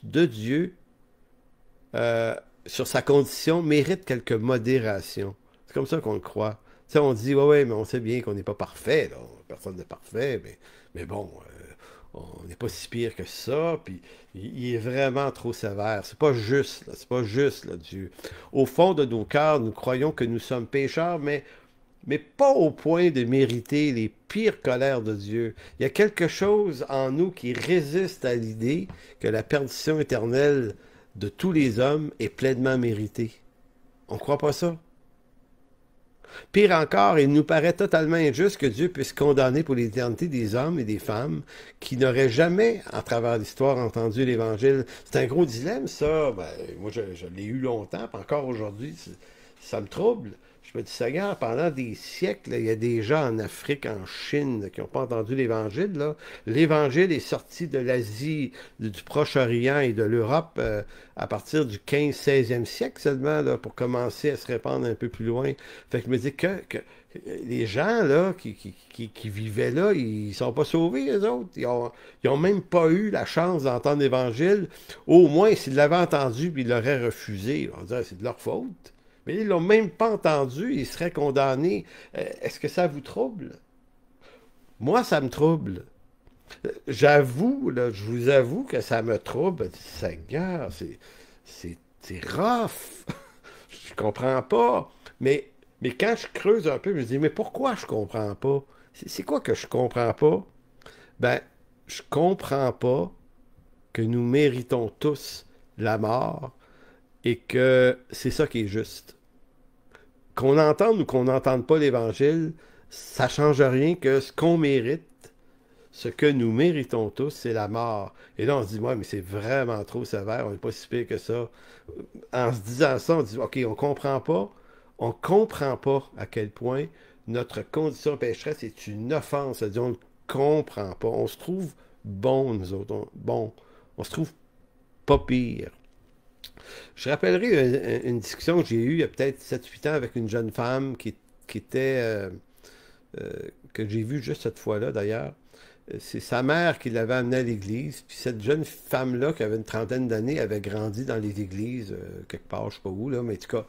de Dieu euh, sur sa condition mérite quelque modération. C'est comme ça qu'on le croit. Tu sais, on dit, ouais, ouais, mais on sait bien qu'on n'est pas parfait, là. Personne n'est parfait, mais bon, on n'est pas si pire que ça, puis il est vraiment trop sévère. C'est pas juste, là, c'est pas juste, là, Dieu. Au fond de nos cœurs, nous croyons que nous sommes pécheurs, mais pas au point de mériter les pires colères de Dieu. Il y a quelque chose en nous qui résiste à l'idée que la perdition éternelle de tous les hommes est pleinement méritée. On ne croit pas ça. Pire encore, il nous paraît totalement injuste que Dieu puisse condamner pour l'éternité des hommes et des femmes qui n'auraient jamais, à travers l'histoire, entendu l'Évangile. C'est un gros dilemme, ça. Ben, moi, je l'ai eu longtemps, puis encore aujourd'hui, ça me trouble. Je me dis, Seigneur, pendant des siècles, là, il y a des gens en Afrique, en Chine, là, qui n'ont pas entendu l'Évangile. Là. L'Évangile est sorti de l'Asie, du Proche-Orient et de l'Europe à partir du 15-16e siècle seulement, là, pour commencer à se répandre un peu plus loin. Fait que je me dis que les gens là, qui vivaient là, ils sont pas sauvés, les autres. Ils ont même pas eu la chance d'entendre l'Évangile. Au moins, s'ils l'avaient entendu, puis ils l'auraient refusé. On dirait c'est de leur faute. Mais ils l'ont même pas entendu, ils seraient condamnés. Est-ce que ça vous trouble? Moi, ça me trouble. J'avoue, là, je vous avoue que ça me trouble. Seigneur, c'est rough. Je comprends pas. Mais quand je creuse un peu, je me dis, mais pourquoi je comprends pas? C'est quoi que je comprends pas? Ben, je comprends pas que nous méritons tous la mort et que c'est ça qui est juste. Qu'on entende ou qu'on n'entende pas l'Évangile, ça change rien que ce qu'on mérite, ce que nous méritons tous, c'est la mort. Et là, on se dit, ouais, mais c'est vraiment trop sévère, on n'est pas si pire que ça. En se disant ça, on dit, OK, on comprend pas à quel point notre condition pécheresse est une offense. C'est-à-dire, on ne comprend pas. On se trouve bon, nous autres. On se trouve pas pire. Je rappellerai une discussion que j'ai eue il y a peut-être 7-8 ans avec une jeune femme qui était, euh, que j'ai vue juste cette fois-là d'ailleurs. C'est sa mère qui l'avait amenée à l'église. Puis cette jeune femme-là, qui avait une trentaine d'années, avait grandi dans les églises, quelque part, je sais pas où, là, mais en tout cas,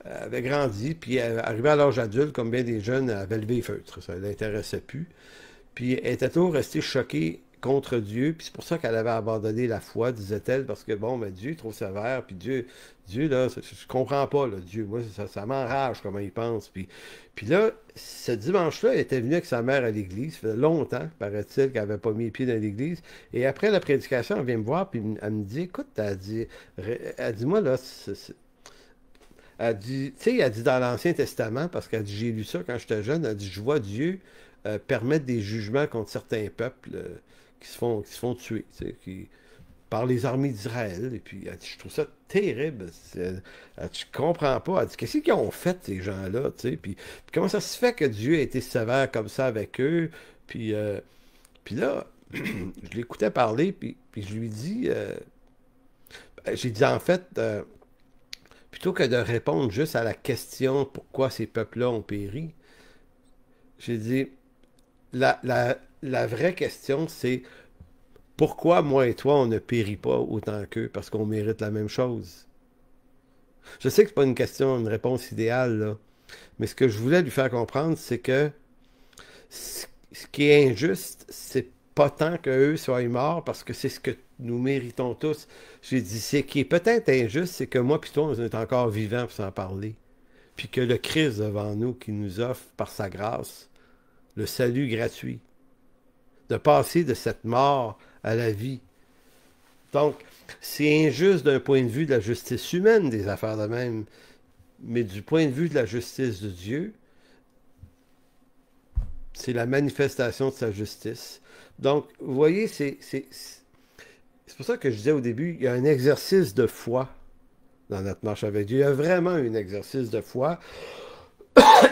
elle avait grandi. Puis arrivée à l'âge adulte, comme bien des jeunes, elle avait levé les feutres. Ça ne l'intéressait plus. Puis elle était toujours restée choquée contre Dieu, puis c'est pour ça qu'elle avait abandonné la foi, disait-elle, parce que bon, ben Dieu est trop sévère, puis Dieu là, je comprends pas, là, Dieu, moi, ça m'enrage comment il pense, puis là, ce dimanche-là, elle était venue avec sa mère à l'église, ça faisait longtemps, paraît-il, qu'elle n'avait pas mis les pieds dans l'église, et après la prédication, elle vient me voir, puis elle me dit, écoute, elle dit, moi, là, elle dit, tu sais, elle dit dans l'Ancien Testament, parce qu'elle dit, j'ai lu ça quand j'étais jeune, elle dit, je vois Dieu permettre des jugements contre certains peuples qui se font tuer, tu sais, par les armées d'Israël. Et puis, elle dit, je trouve ça terrible. Elle dit, je comprends pas. Elle dit, qu'est-ce qu'ils ont fait, ces gens-là, tu sais? Puis comment ça se fait que Dieu a été sévère comme ça avec eux? Puis là, je l'écoutais parler, puis je lui dis, j'ai dit, en fait, plutôt que de répondre juste à la question pourquoi ces peuples-là ont péri, j'ai dit, la vraie question, c'est pourquoi moi et toi, on ne périt pas autant qu'eux? Parce qu'on mérite la même chose. Je sais que c'est pas une question, une réponse idéale, là. Mais ce que je voulais lui faire comprendre, c'est que Ce qui est injuste, c'est pas tant qu'eux soient morts, parce que c'est ce que nous méritons tous. J'ai dit, ce qui est peut-être injuste, c'est que moi puis toi, on est encore vivants pour s'en parler. Puis que le Christ devant nous, qui nous offre par sa grâce le salut gratuit, de passer de cette mort à la vie. Donc, c'est injuste d'un point de vue de la justice humaine, des affaires de même, mais du point de vue de la justice de Dieu, c'est la manifestation de sa justice. Donc, vous voyez, c'est pour ça que je disais au début, il y a un exercice de foi dans notre marche avec Dieu. Il y a vraiment un exercice de foi.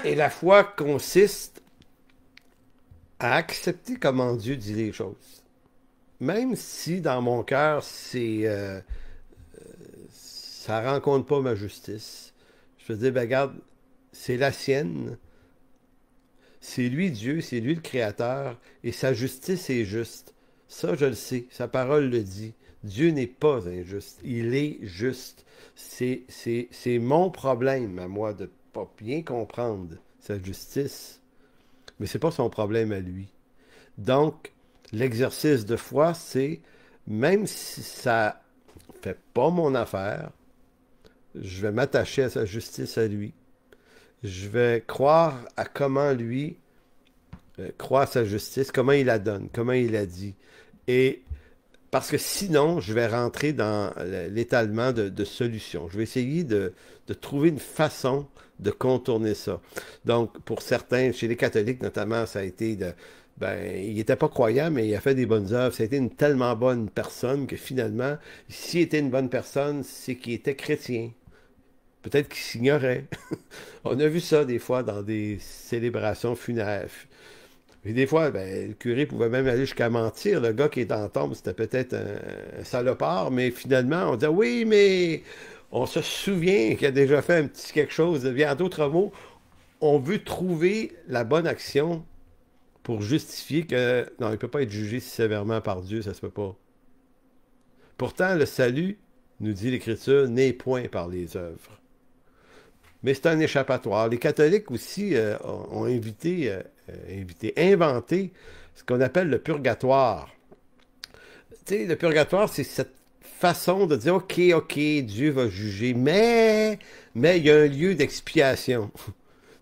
Et la foi consiste à accepter comment Dieu dit les choses. Même si dans mon cœur, ça ne rencontre pas ma justice. Je veux dire, ben, regarde, c'est la sienne. C'est lui Dieu, c'est lui le Créateur, et sa justice est juste. Ça, je le sais, sa parole le dit. Dieu n'est pas injuste, il est juste. C'est mon problème à moi de ne pas bien comprendre sa justice, mais c'est pas son problème à lui. Donc, l'exercice de foi, c'est, même si ça fait pas mon affaire, je vais m'attacher à sa justice à lui. Je vais croire à comment lui croit à sa justice, comment il la donne, comment il la dit. Et parce que sinon, je vais rentrer dans l'étalement de solutions. Je vais essayer de trouver une façon de contourner ça. Donc, pour certains, chez les catholiques notamment, ça a été il n'était pas croyant, mais il a fait des bonnes œuvres. Ça a été une tellement bonne personne que finalement, s'il était une bonne personne, c'est qu'il était chrétien. Peut-être qu'il s'ignorait. On a vu ça des fois dans des célébrations funéraires. Et des fois, ben, le curé pouvait même aller jusqu'à mentir. Le gars qui est en tombe, c'était peut-être un salopard, mais finalement, on disait oui, mais on se souvient qu'il a déjà fait un petit quelque chose. Bien, en d'autres mots, on veut trouver la bonne action pour justifier que non, il ne peut pas être jugé si sévèrement par Dieu, ça se peut pas. Pourtant, le salut, nous dit l'Écriture, n'est point par les œuvres. Mais c'est un échappatoire. Les catholiques aussi ont inventé ce qu'on appelle le purgatoire. Tu sais, le purgatoire, c'est cette façon de dire, OK, Dieu va juger, mais il y a un lieu d'expiation.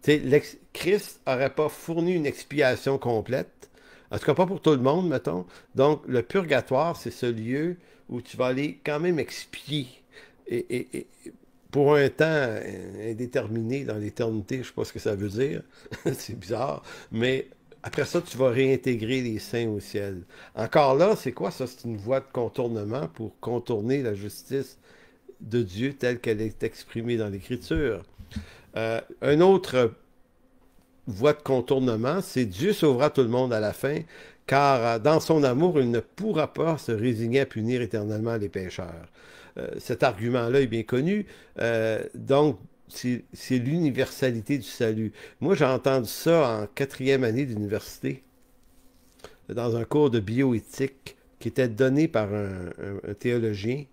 Tu sais, Christ n'aurait pas fourni une expiation complète, en tout cas pas pour tout le monde, mettons. Donc, le purgatoire, c'est ce lieu où tu vas aller quand même expier. Et pour un temps indéterminé dans l'éternité, je ne sais pas ce que ça veut dire, c'est bizarre, mais après ça, tu vas réintégrer les saints au ciel. Encore là, c'est quoi ça? C'est une voie de contournement pour contourner la justice de Dieu telle qu'elle est exprimée dans l'Écriture. Un autre voie de contournement, c'est Dieu sauvera tout le monde à la fin, car dans son amour, il ne pourra pas se résigner à punir éternellement les pécheurs. Cet argument-là est bien connu. Donc, c'est l'universalité du salut. Moi, j'ai entendu ça en 4e année d'université, dans un cours de bioéthique qui était donné par un théologien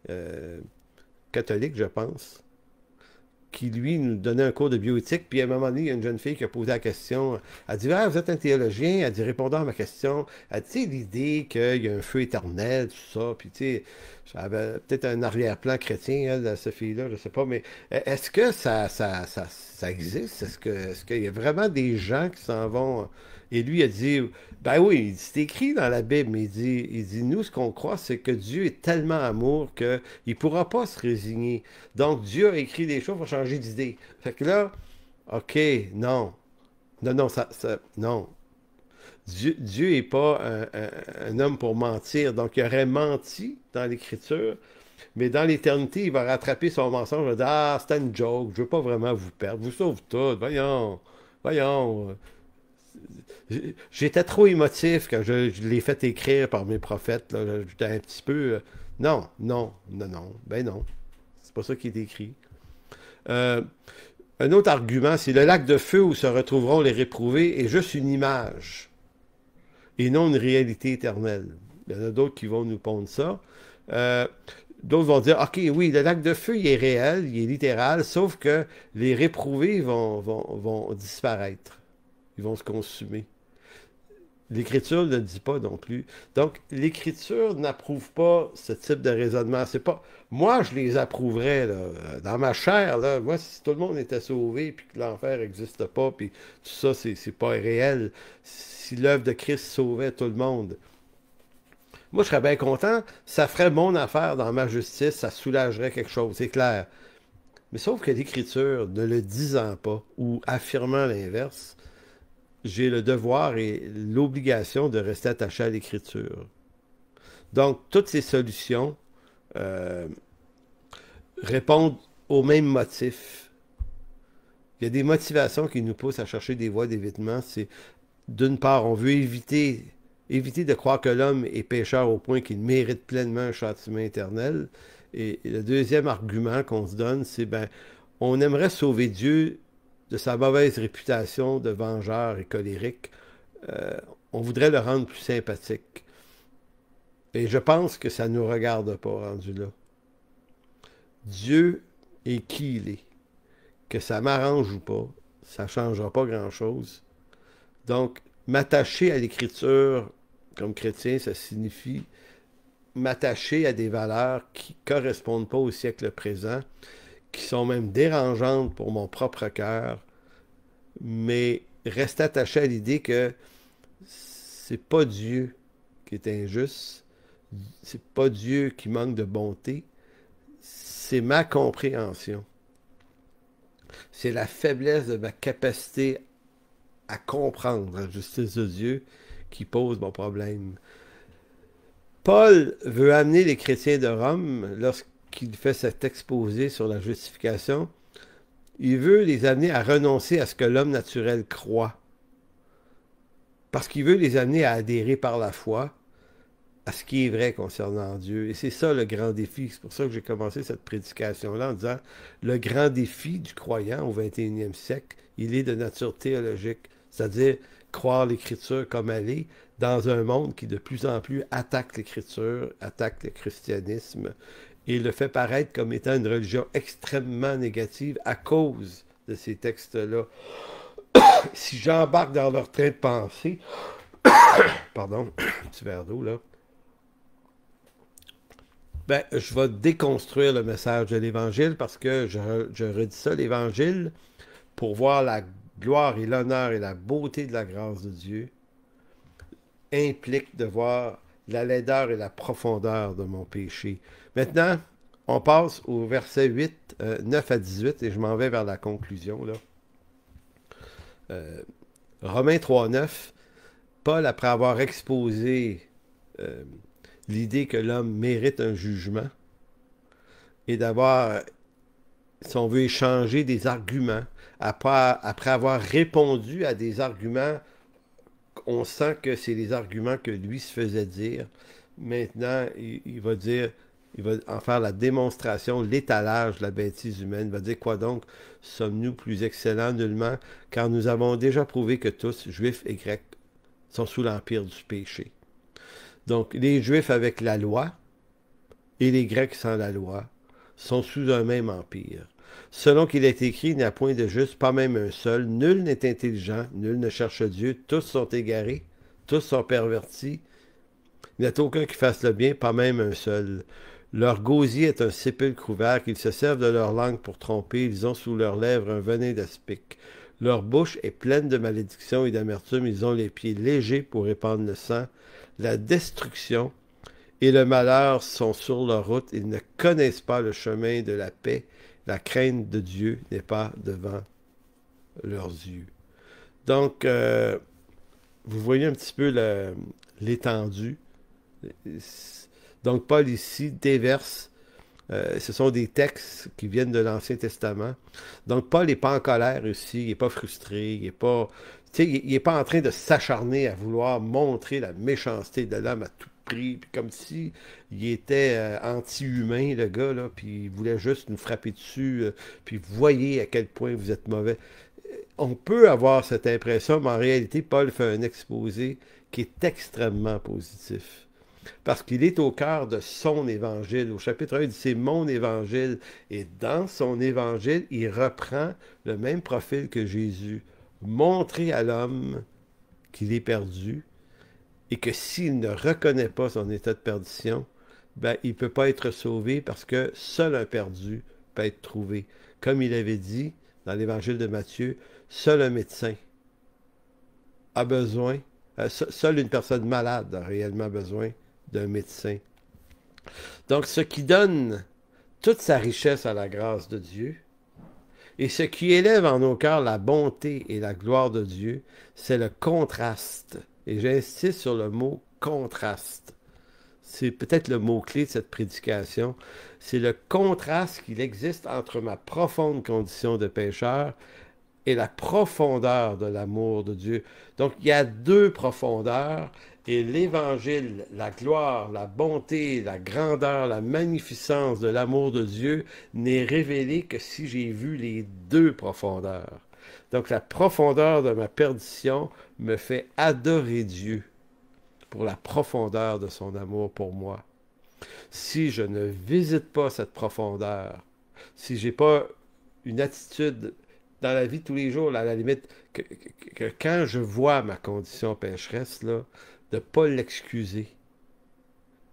catholique, je pense, qui, lui, nous donnait un cours de bioéthique. Puis, à un moment donné, il y a une jeune fille qui a posé la question. Elle dit, ah, vous êtes un théologien? Elle dit, répondant à ma question, elle dit, tu sais, l'idée qu'il y a un feu éternel, tout ça. Puis, tu sais, j'avais peut-être un arrière-plan chrétien, elle, cette fille-là, je ne sais pas. Mais est-ce que ça existe? Est-ce qu'il y a vraiment des gens qui s'en vont? Et lui a dit, ben oui, c'est écrit dans la Bible, mais il dit, nous, ce qu'on croit, c'est que Dieu est tellement amour qu'il ne pourra pas se résigner. Donc, Dieu a écrit des choses pour changer d'idée. Fait que là, OK, non. Non, non. Dieu n'est pas un homme pour mentir. Donc, il aurait menti dans l'Écriture, mais dans l'éternité, il va rattraper son mensonge. Il va dire, ah, c'était une joke, je ne veux pas vraiment vous perdre. Vous sauve tout. Voyons. J'étais trop émotif quand je l'ai fait écrire par mes prophètes. J'étais un petit peu... non. Ben non. C'est pas ça qui est écrit. Un autre argument, c'est le lac de feu où se retrouveront les réprouvés est juste une image et non une réalité éternelle. Il y en a d'autres qui vont nous pondre ça. D'autres vont dire, OK, oui, le lac de feu, il est réel, il est littéral, sauf que les réprouvés vont disparaître. Ils vont se consumer. L'Écriture ne le dit pas non plus. Donc, l'Écriture n'approuve pas ce type de raisonnement. C'est pas... Moi, je les approuverais, là, dans ma chair. Là. Moi, si tout le monde était sauvé, puis que l'enfer n'existe pas, puis tout ça, c'est pas réel. Si l'œuvre de Christ sauvait tout le monde, moi, je serais bien content. Ça ferait mon affaire dans ma justice. Ça soulagerait quelque chose, c'est clair. Mais sauf que l'Écriture, ne le disant pas, ou affirmant l'inverse, j'ai le devoir et l'obligation de rester attaché à l'Écriture. Donc, toutes ces solutions euh, répondent au même motif. Il y a des motivations qui nous poussent à chercher des voies d'évitement. C'est, d'une part, on veut éviter de croire que l'homme est pécheur au point qu'il mérite pleinement un châtiment éternel. Et le deuxième argument qu'on se donne, c'est, ben, on aimerait sauver Dieu de sa mauvaise réputation de vengeur et colérique. On voudrait le rendre plus sympathique. Et je pense que ça ne nous regarde pas, rendu là. Dieu est qui il est. Que ça m'arrange ou pas, ça ne changera pas grand-chose. Donc, m'attacher à l'Écriture comme chrétien, ça signifie m'attacher à des valeurs qui ne correspondent pas au siècle présent, qui sont même dérangeantes pour mon propre cœur, mais rester attaché à l'idée que c'est pas Dieu qui est injuste, c'est pas Dieu qui manque de bonté, c'est ma compréhension. C'est la faiblesse de ma capacité à comprendre la justice de Dieu qui pose mon problème. Paul veut amener les chrétiens de Rome, lorsqu'il fait cet exposé sur la justification, il veut les amener à renoncer à ce que l'homme naturel croit. Parce qu'il veut les amener à adhérer par la foi à ce qui est vrai concernant Dieu. Et c'est ça le grand défi. C'est pour ça que j'ai commencé cette prédication-là en disant le grand défi du croyant au 21e siècle, il est de nature théologique, c'est-à-dire croire l'Écriture comme elle est dans un monde qui de plus en plus attaque l'Écriture, attaque le christianisme et le fait paraître comme étant une religion extrêmement négative à cause de ces textes-là. Si j'embarque dans leur train de pensée, pardon, un petit verre d'eau là, ben, je vais déconstruire le message de l'Évangile parce que je redis ça, l'Évangile, pour voir la gloire et l'honneur et la beauté de la grâce de Dieu, implique de voir la laideur et la profondeur de mon péché. Maintenant, on passe au verset 8, 9 à 18, et je m'en vais vers la conclusion. Là. Romains 3, 9, Paul, après avoir exposé l'idée que l'homme mérite un jugement et d'avoir, si on veut, échanger des arguments, après avoir répondu à des arguments, on sent que c'est les arguments que lui se faisait dire. Maintenant, il va dire, il va en faire la démonstration, l'étalage de la bêtise humaine. Il va dire quoi donc? Sommes-nous plus excellents? Nullement, car nous avons déjà prouvé que tous, juifs et grecs, sont sous l'empire du péché. Donc, les Juifs avec la loi et les Grecs sans la loi sont sous un même empire. Selon qu'il est écrit, il n'y a point de juste, pas même un seul. Nul n'est intelligent, nul ne cherche Dieu. Tous sont égarés, tous sont pervertis. Il n'y a aucun qui fasse le bien, pas même un seul. Leur gosier est un sépulcre ouvert, qu'ils se servent de leur langue pour tromper. Ils ont sous leurs lèvres un venin d'aspic. Leur bouche est pleine de malédiction et d'amertume. Ils ont les pieds légers pour répandre le sang. La destruction et le malheur sont sur leur route. Ils ne connaissent pas le chemin de la paix. La crainte de Dieu n'est pas devant leurs yeux. Donc, vous voyez un petit peu l'étendue. Donc, Paul ici déverse. Ce sont des textes qui viennent de l'Ancien Testament. Donc, Paul n'est pas en colère ici, il n'est pas frustré, il n'est pas, il n'est pas en train de s'acharner à vouloir montrer la méchanceté de l'homme à tout prix, puis comme si il était anti-humain, le gars, là, puis il voulait juste nous frapper dessus, puis voyez à quel point vous êtes mauvais. On peut avoir cette impression, mais en réalité, Paul fait un exposé qui est extrêmement positif. Parce qu'il est au cœur de son évangile. Au chapitre 1, il dit c'est mon évangile. Et dans son évangile, il reprend le même profil que Jésus. Montrer à l'homme qu'il est perdu, et que s'il ne reconnaît pas son état de perdition, ben, il ne peut pas être sauvé parce que seul un perdu peut être trouvé. Comme il avait dit dans l'évangile de Matthieu, seul un médecin a besoin, seule une personne malade a réellement besoin d'un médecin. Donc, ce qui donne toute sa richesse à la grâce de Dieu, et ce qui élève en nos cœurs la bonté et la gloire de Dieu, c'est le contraste. Et j'insiste sur le mot contraste. C'est peut-être le mot-clé de cette prédication. C'est le contraste qu'il existe entre ma profonde condition de pécheur et la profondeur de l'amour de Dieu. Donc, il y a deux profondeurs, et l'Évangile, la gloire, la bonté, la grandeur, la magnificence de l'amour de Dieu n'est révélée que si j'ai vu les deux profondeurs. Donc, la profondeur de ma perdition me fait adorer Dieu pour la profondeur de son amour pour moi. Si je ne visite pas cette profondeur, si je n'ai pas une attitude dans la vie de tous les jours, à la limite, que quand je vois ma condition pécheresse, là, de ne pas l'excuser,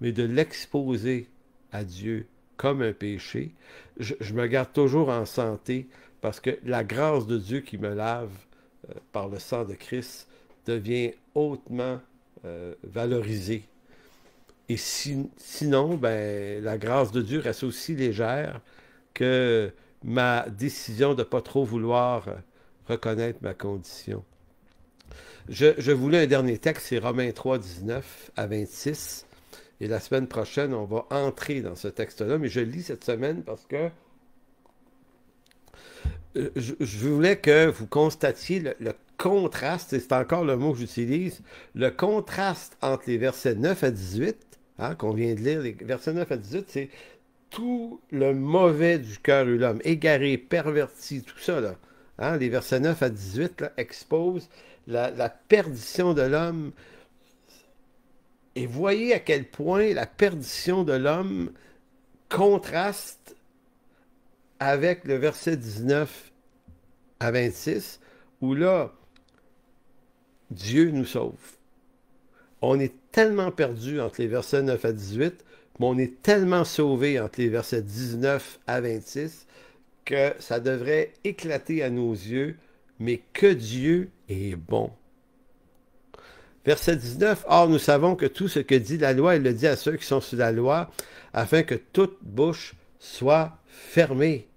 mais de l'exposer à Dieu comme un péché, je me garde toujours en santé parce que la grâce de Dieu qui me lave par le sang de Christ devient hautement valorisée. Et sinon, ben, la grâce de Dieu reste aussi légère que ma décision de ne pas trop vouloir reconnaître ma condition. Je voulais un dernier texte, c'est Romains 3, 19 à 26. Et la semaine prochaine, on va entrer dans ce texte-là, mais je le lis cette semaine parce que je voulais que vous constatiez le contraste, et c'est encore le mot que j'utilise, le contraste entre les versets 9 à 18, hein, qu'on vient de lire, les versets 9 à 18, c'est tout le mauvais du cœur de l'homme, égaré, perverti, tout ça, là. Hein, les versets 9 à 18 là, exposent la perdition de l'homme. Et voyez à quel point la perdition de l'homme contraste avec le verset 19 à 26, où là, Dieu nous sauve. On est tellement perdu entre les versets 9 à 18, mais on est tellement sauvé entre les versets 19 à 26, que ça devrait éclater à nos yeux, mais que Dieu est bon. Verset 19, « Or, nous savons que tout ce que dit la loi, il le dit à ceux qui sont sous la loi, afin que toute bouche soit fermée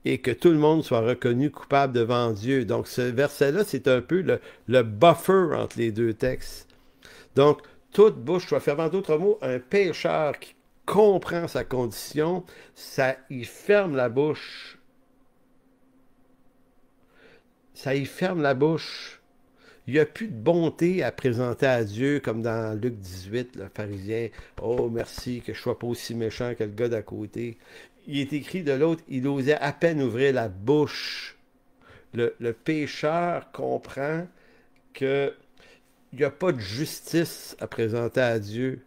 et que tout le monde soit reconnu coupable devant Dieu. » Donc, ce verset-là, c'est un peu le buffer entre les deux textes. Donc, toute bouche soit fermée. En d'autres mots, un pécheur qui comprend sa condition, ça y ferme la bouche. Ça y ferme la bouche. Il n'y a plus de bonté à présenter à Dieu, comme dans Luc 18, le pharisien. « Oh, merci que je ne sois pas aussi méchant que le gars d'à côté. » Il est écrit de l'autre, il osait à peine ouvrir la bouche. Le pécheur comprend qu'il n'y a pas de justice à présenter à Dieu.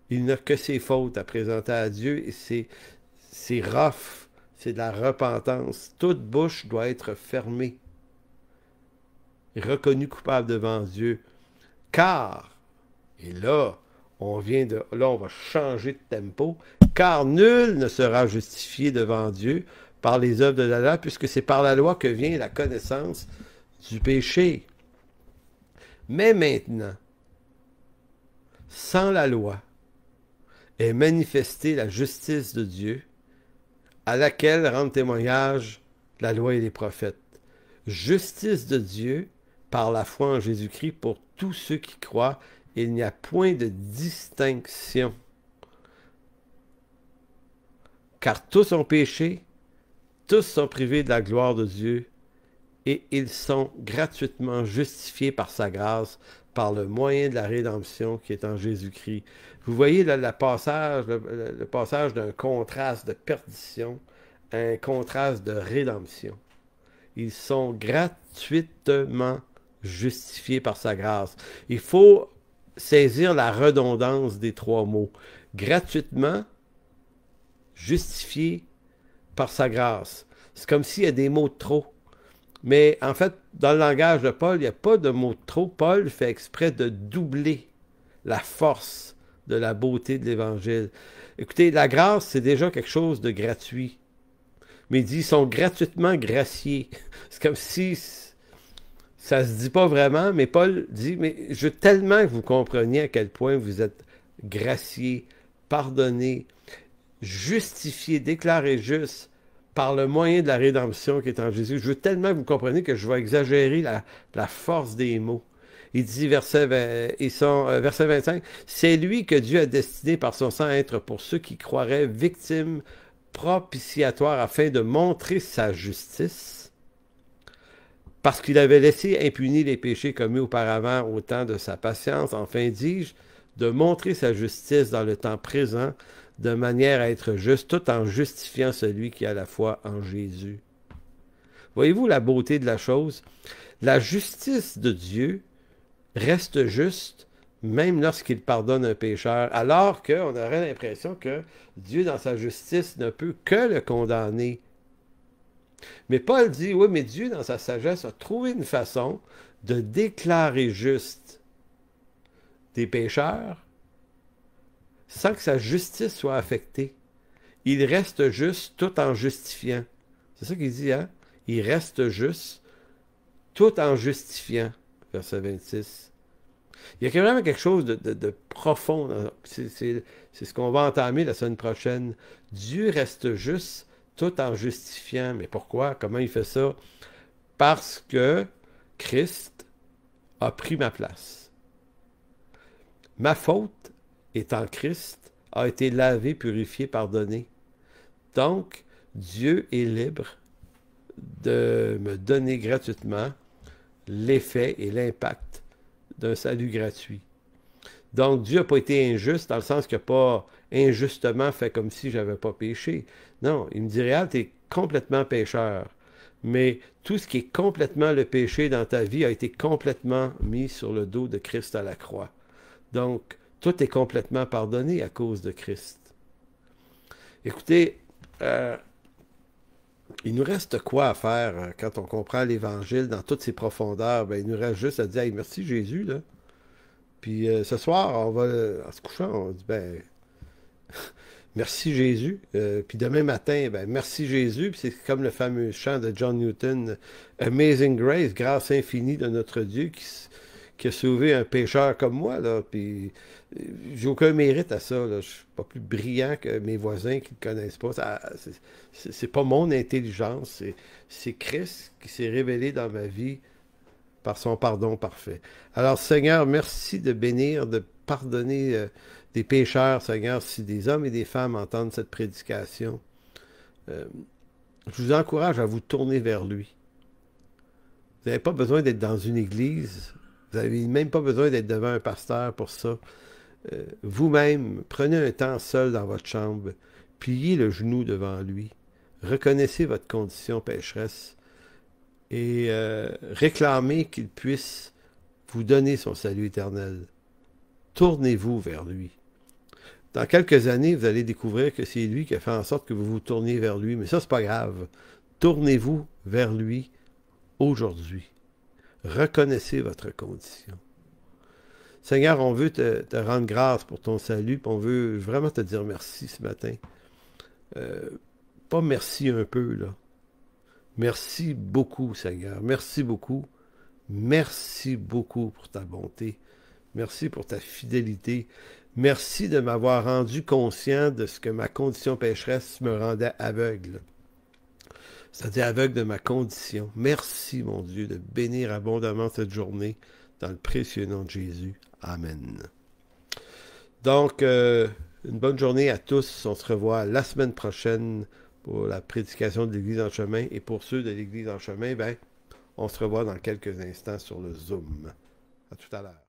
Il n'a que ses fautes à présenter à Dieu et c'est rough, c'est de la repentance. Toute bouche doit être fermée. Reconnu coupable devant Dieu. Car, et là, on va changer de tempo, car nul ne sera justifié devant Dieu par les œuvres de la loi, puisque c'est par la loi que vient la connaissance du péché. Mais maintenant, sans la loi, est manifestée la justice de Dieu, à laquelle rendent témoignage la loi et les prophètes. Justice de Dieu par la foi en Jésus-Christ pour tous ceux qui croient. Il n'y a point de distinction. Car tous ont péché, tous sont privés de la gloire de Dieu, et ils sont gratuitement justifiés par sa grâce, par le moyen de la rédemption qui est en Jésus-Christ. Vous voyez là, le passage d'un contraste de perdition à un contraste de rédemption. Ils sont gratuitement justifiés par sa grâce. Il faut saisir la redondance des trois mots. Gratuitement, justifié par sa grâce. C'est comme s'il y a des mots de trop. Mais en fait, dans le langage de Paul, il n'y a pas de mot de trop. Paul fait exprès de doubler la force de la beauté de l'Évangile. Écoutez, la grâce, c'est déjà quelque chose de gratuit. Mais il dit, ils sont gratuitement graciés. C'est comme si ça se dit pas vraiment, mais Paul dit, mais je veux tellement que vous compreniez à quel point vous êtes graciés, pardonnés, justifiés, déclarés justes par le moyen de la rédemption qui est en Jésus. Je veux tellement que vous compreniez que je vais exagérer la force des mots. Il dit, verset 25, c'est lui que Dieu a destiné par son sang à être pour ceux qui croiraient victimes propitiatoires afin de montrer sa justice, parce qu'il avait laissé impunis les péchés commis auparavant au temps de sa patience, enfin dis-je, de montrer sa justice dans le temps présent, de manière à être juste, tout en justifiant celui qui a la foi en Jésus. Voyez-vous la beauté de la chose? La justice de Dieu reste juste, même lorsqu'il pardonne un pécheur, alors qu'on aurait l'impression que Dieu, dans sa justice, ne peut que le condamner. Mais Paul dit, oui, mais Dieu, dans sa sagesse, a trouvé une façon de déclarer juste des pécheurs sans que sa justice soit affectée. Il reste juste tout en justifiant. C'est ça qu'il dit, hein? Il reste juste tout en justifiant. Verset 26. Il y a vraiment quelque chose de profond. C'est ce qu'on va entamer la semaine prochaine. Dieu reste juste tout en justifiant. Mais pourquoi? Comment il fait ça? Parce que Christ a pris ma place. Ma faute, étant Christ, a été lavée, purifiée, pardonnée. Donc, Dieu est libre de me donner gratuitement l'effet et l'impact d'un salut gratuit. Donc, Dieu n'a pas été injuste dans le sens qu'il n'a pas injustement fait comme si je n'avais pas péché. Non, il me dit, Réal, tu es complètement pécheur. Mais tout ce qui est complètement le péché dans ta vie a été complètement mis sur le dos de Christ à la croix. Donc, tout est complètement pardonné à cause de Christ. Écoutez, il nous reste quoi à faire quand on comprend l'Évangile dans toutes ses profondeurs? Ben, il nous reste juste à dire hey, merci Jésus, là. Puis ce soir, on va, en se couchant, on dit ben merci Jésus. Puis demain matin, ben merci Jésus. Puis c'est comme le fameux chant de John Newton, Amazing Grace, grâce infinie de notre Dieu qui a sauvé un pécheur comme moi, là. Puis j'ai aucun mérite à ça, là. Je suis pas plus brillant que mes voisins qui ne connaissent pas. C'est pas mon intelligence, c'est Christ qui s'est révélé dans ma vie par son pardon parfait. Alors, Seigneur, merci de bénir, de pardonner des pécheurs, Seigneur, si des hommes et des femmes entendent cette prédication. Je vous encourage à vous tourner vers lui. Vous n'avez pas besoin d'être dans une église. Vous n'avez même pas besoin d'être devant un pasteur pour ça. Vous-même, prenez un temps seul dans votre chambre, pliez le genou devant lui, reconnaissez votre condition pécheresse et réclamez qu'il puisse vous donner son salut éternel. Tournez-vous vers lui. Dans quelques années, vous allez découvrir que c'est lui qui a fait en sorte que vous vous tourniez vers lui, mais ça, c'est pas grave. Tournez-vous vers lui aujourd'hui. Reconnaissez votre condition. Seigneur, on veut te rendre grâce pour ton salut, puis on veut vraiment te dire merci ce matin. Pas merci un peu, là. Merci beaucoup, Seigneur. Merci beaucoup. Merci beaucoup pour ta bonté. Merci pour ta fidélité. Merci de m'avoir rendu conscient de ce que ma condition pécheresse me rendait aveugle. C'est-à-dire aveugle de ma condition. Merci, mon Dieu, de bénir abondamment cette journée dans le précieux nom de Jésus. Amen. Donc, une bonne journée à tous. On se revoit la semaine prochaine pour la prédication de l'Église en chemin. Et pour ceux de l'Église en chemin, ben, on se revoit dans quelques instants sur le Zoom. À tout à l'heure.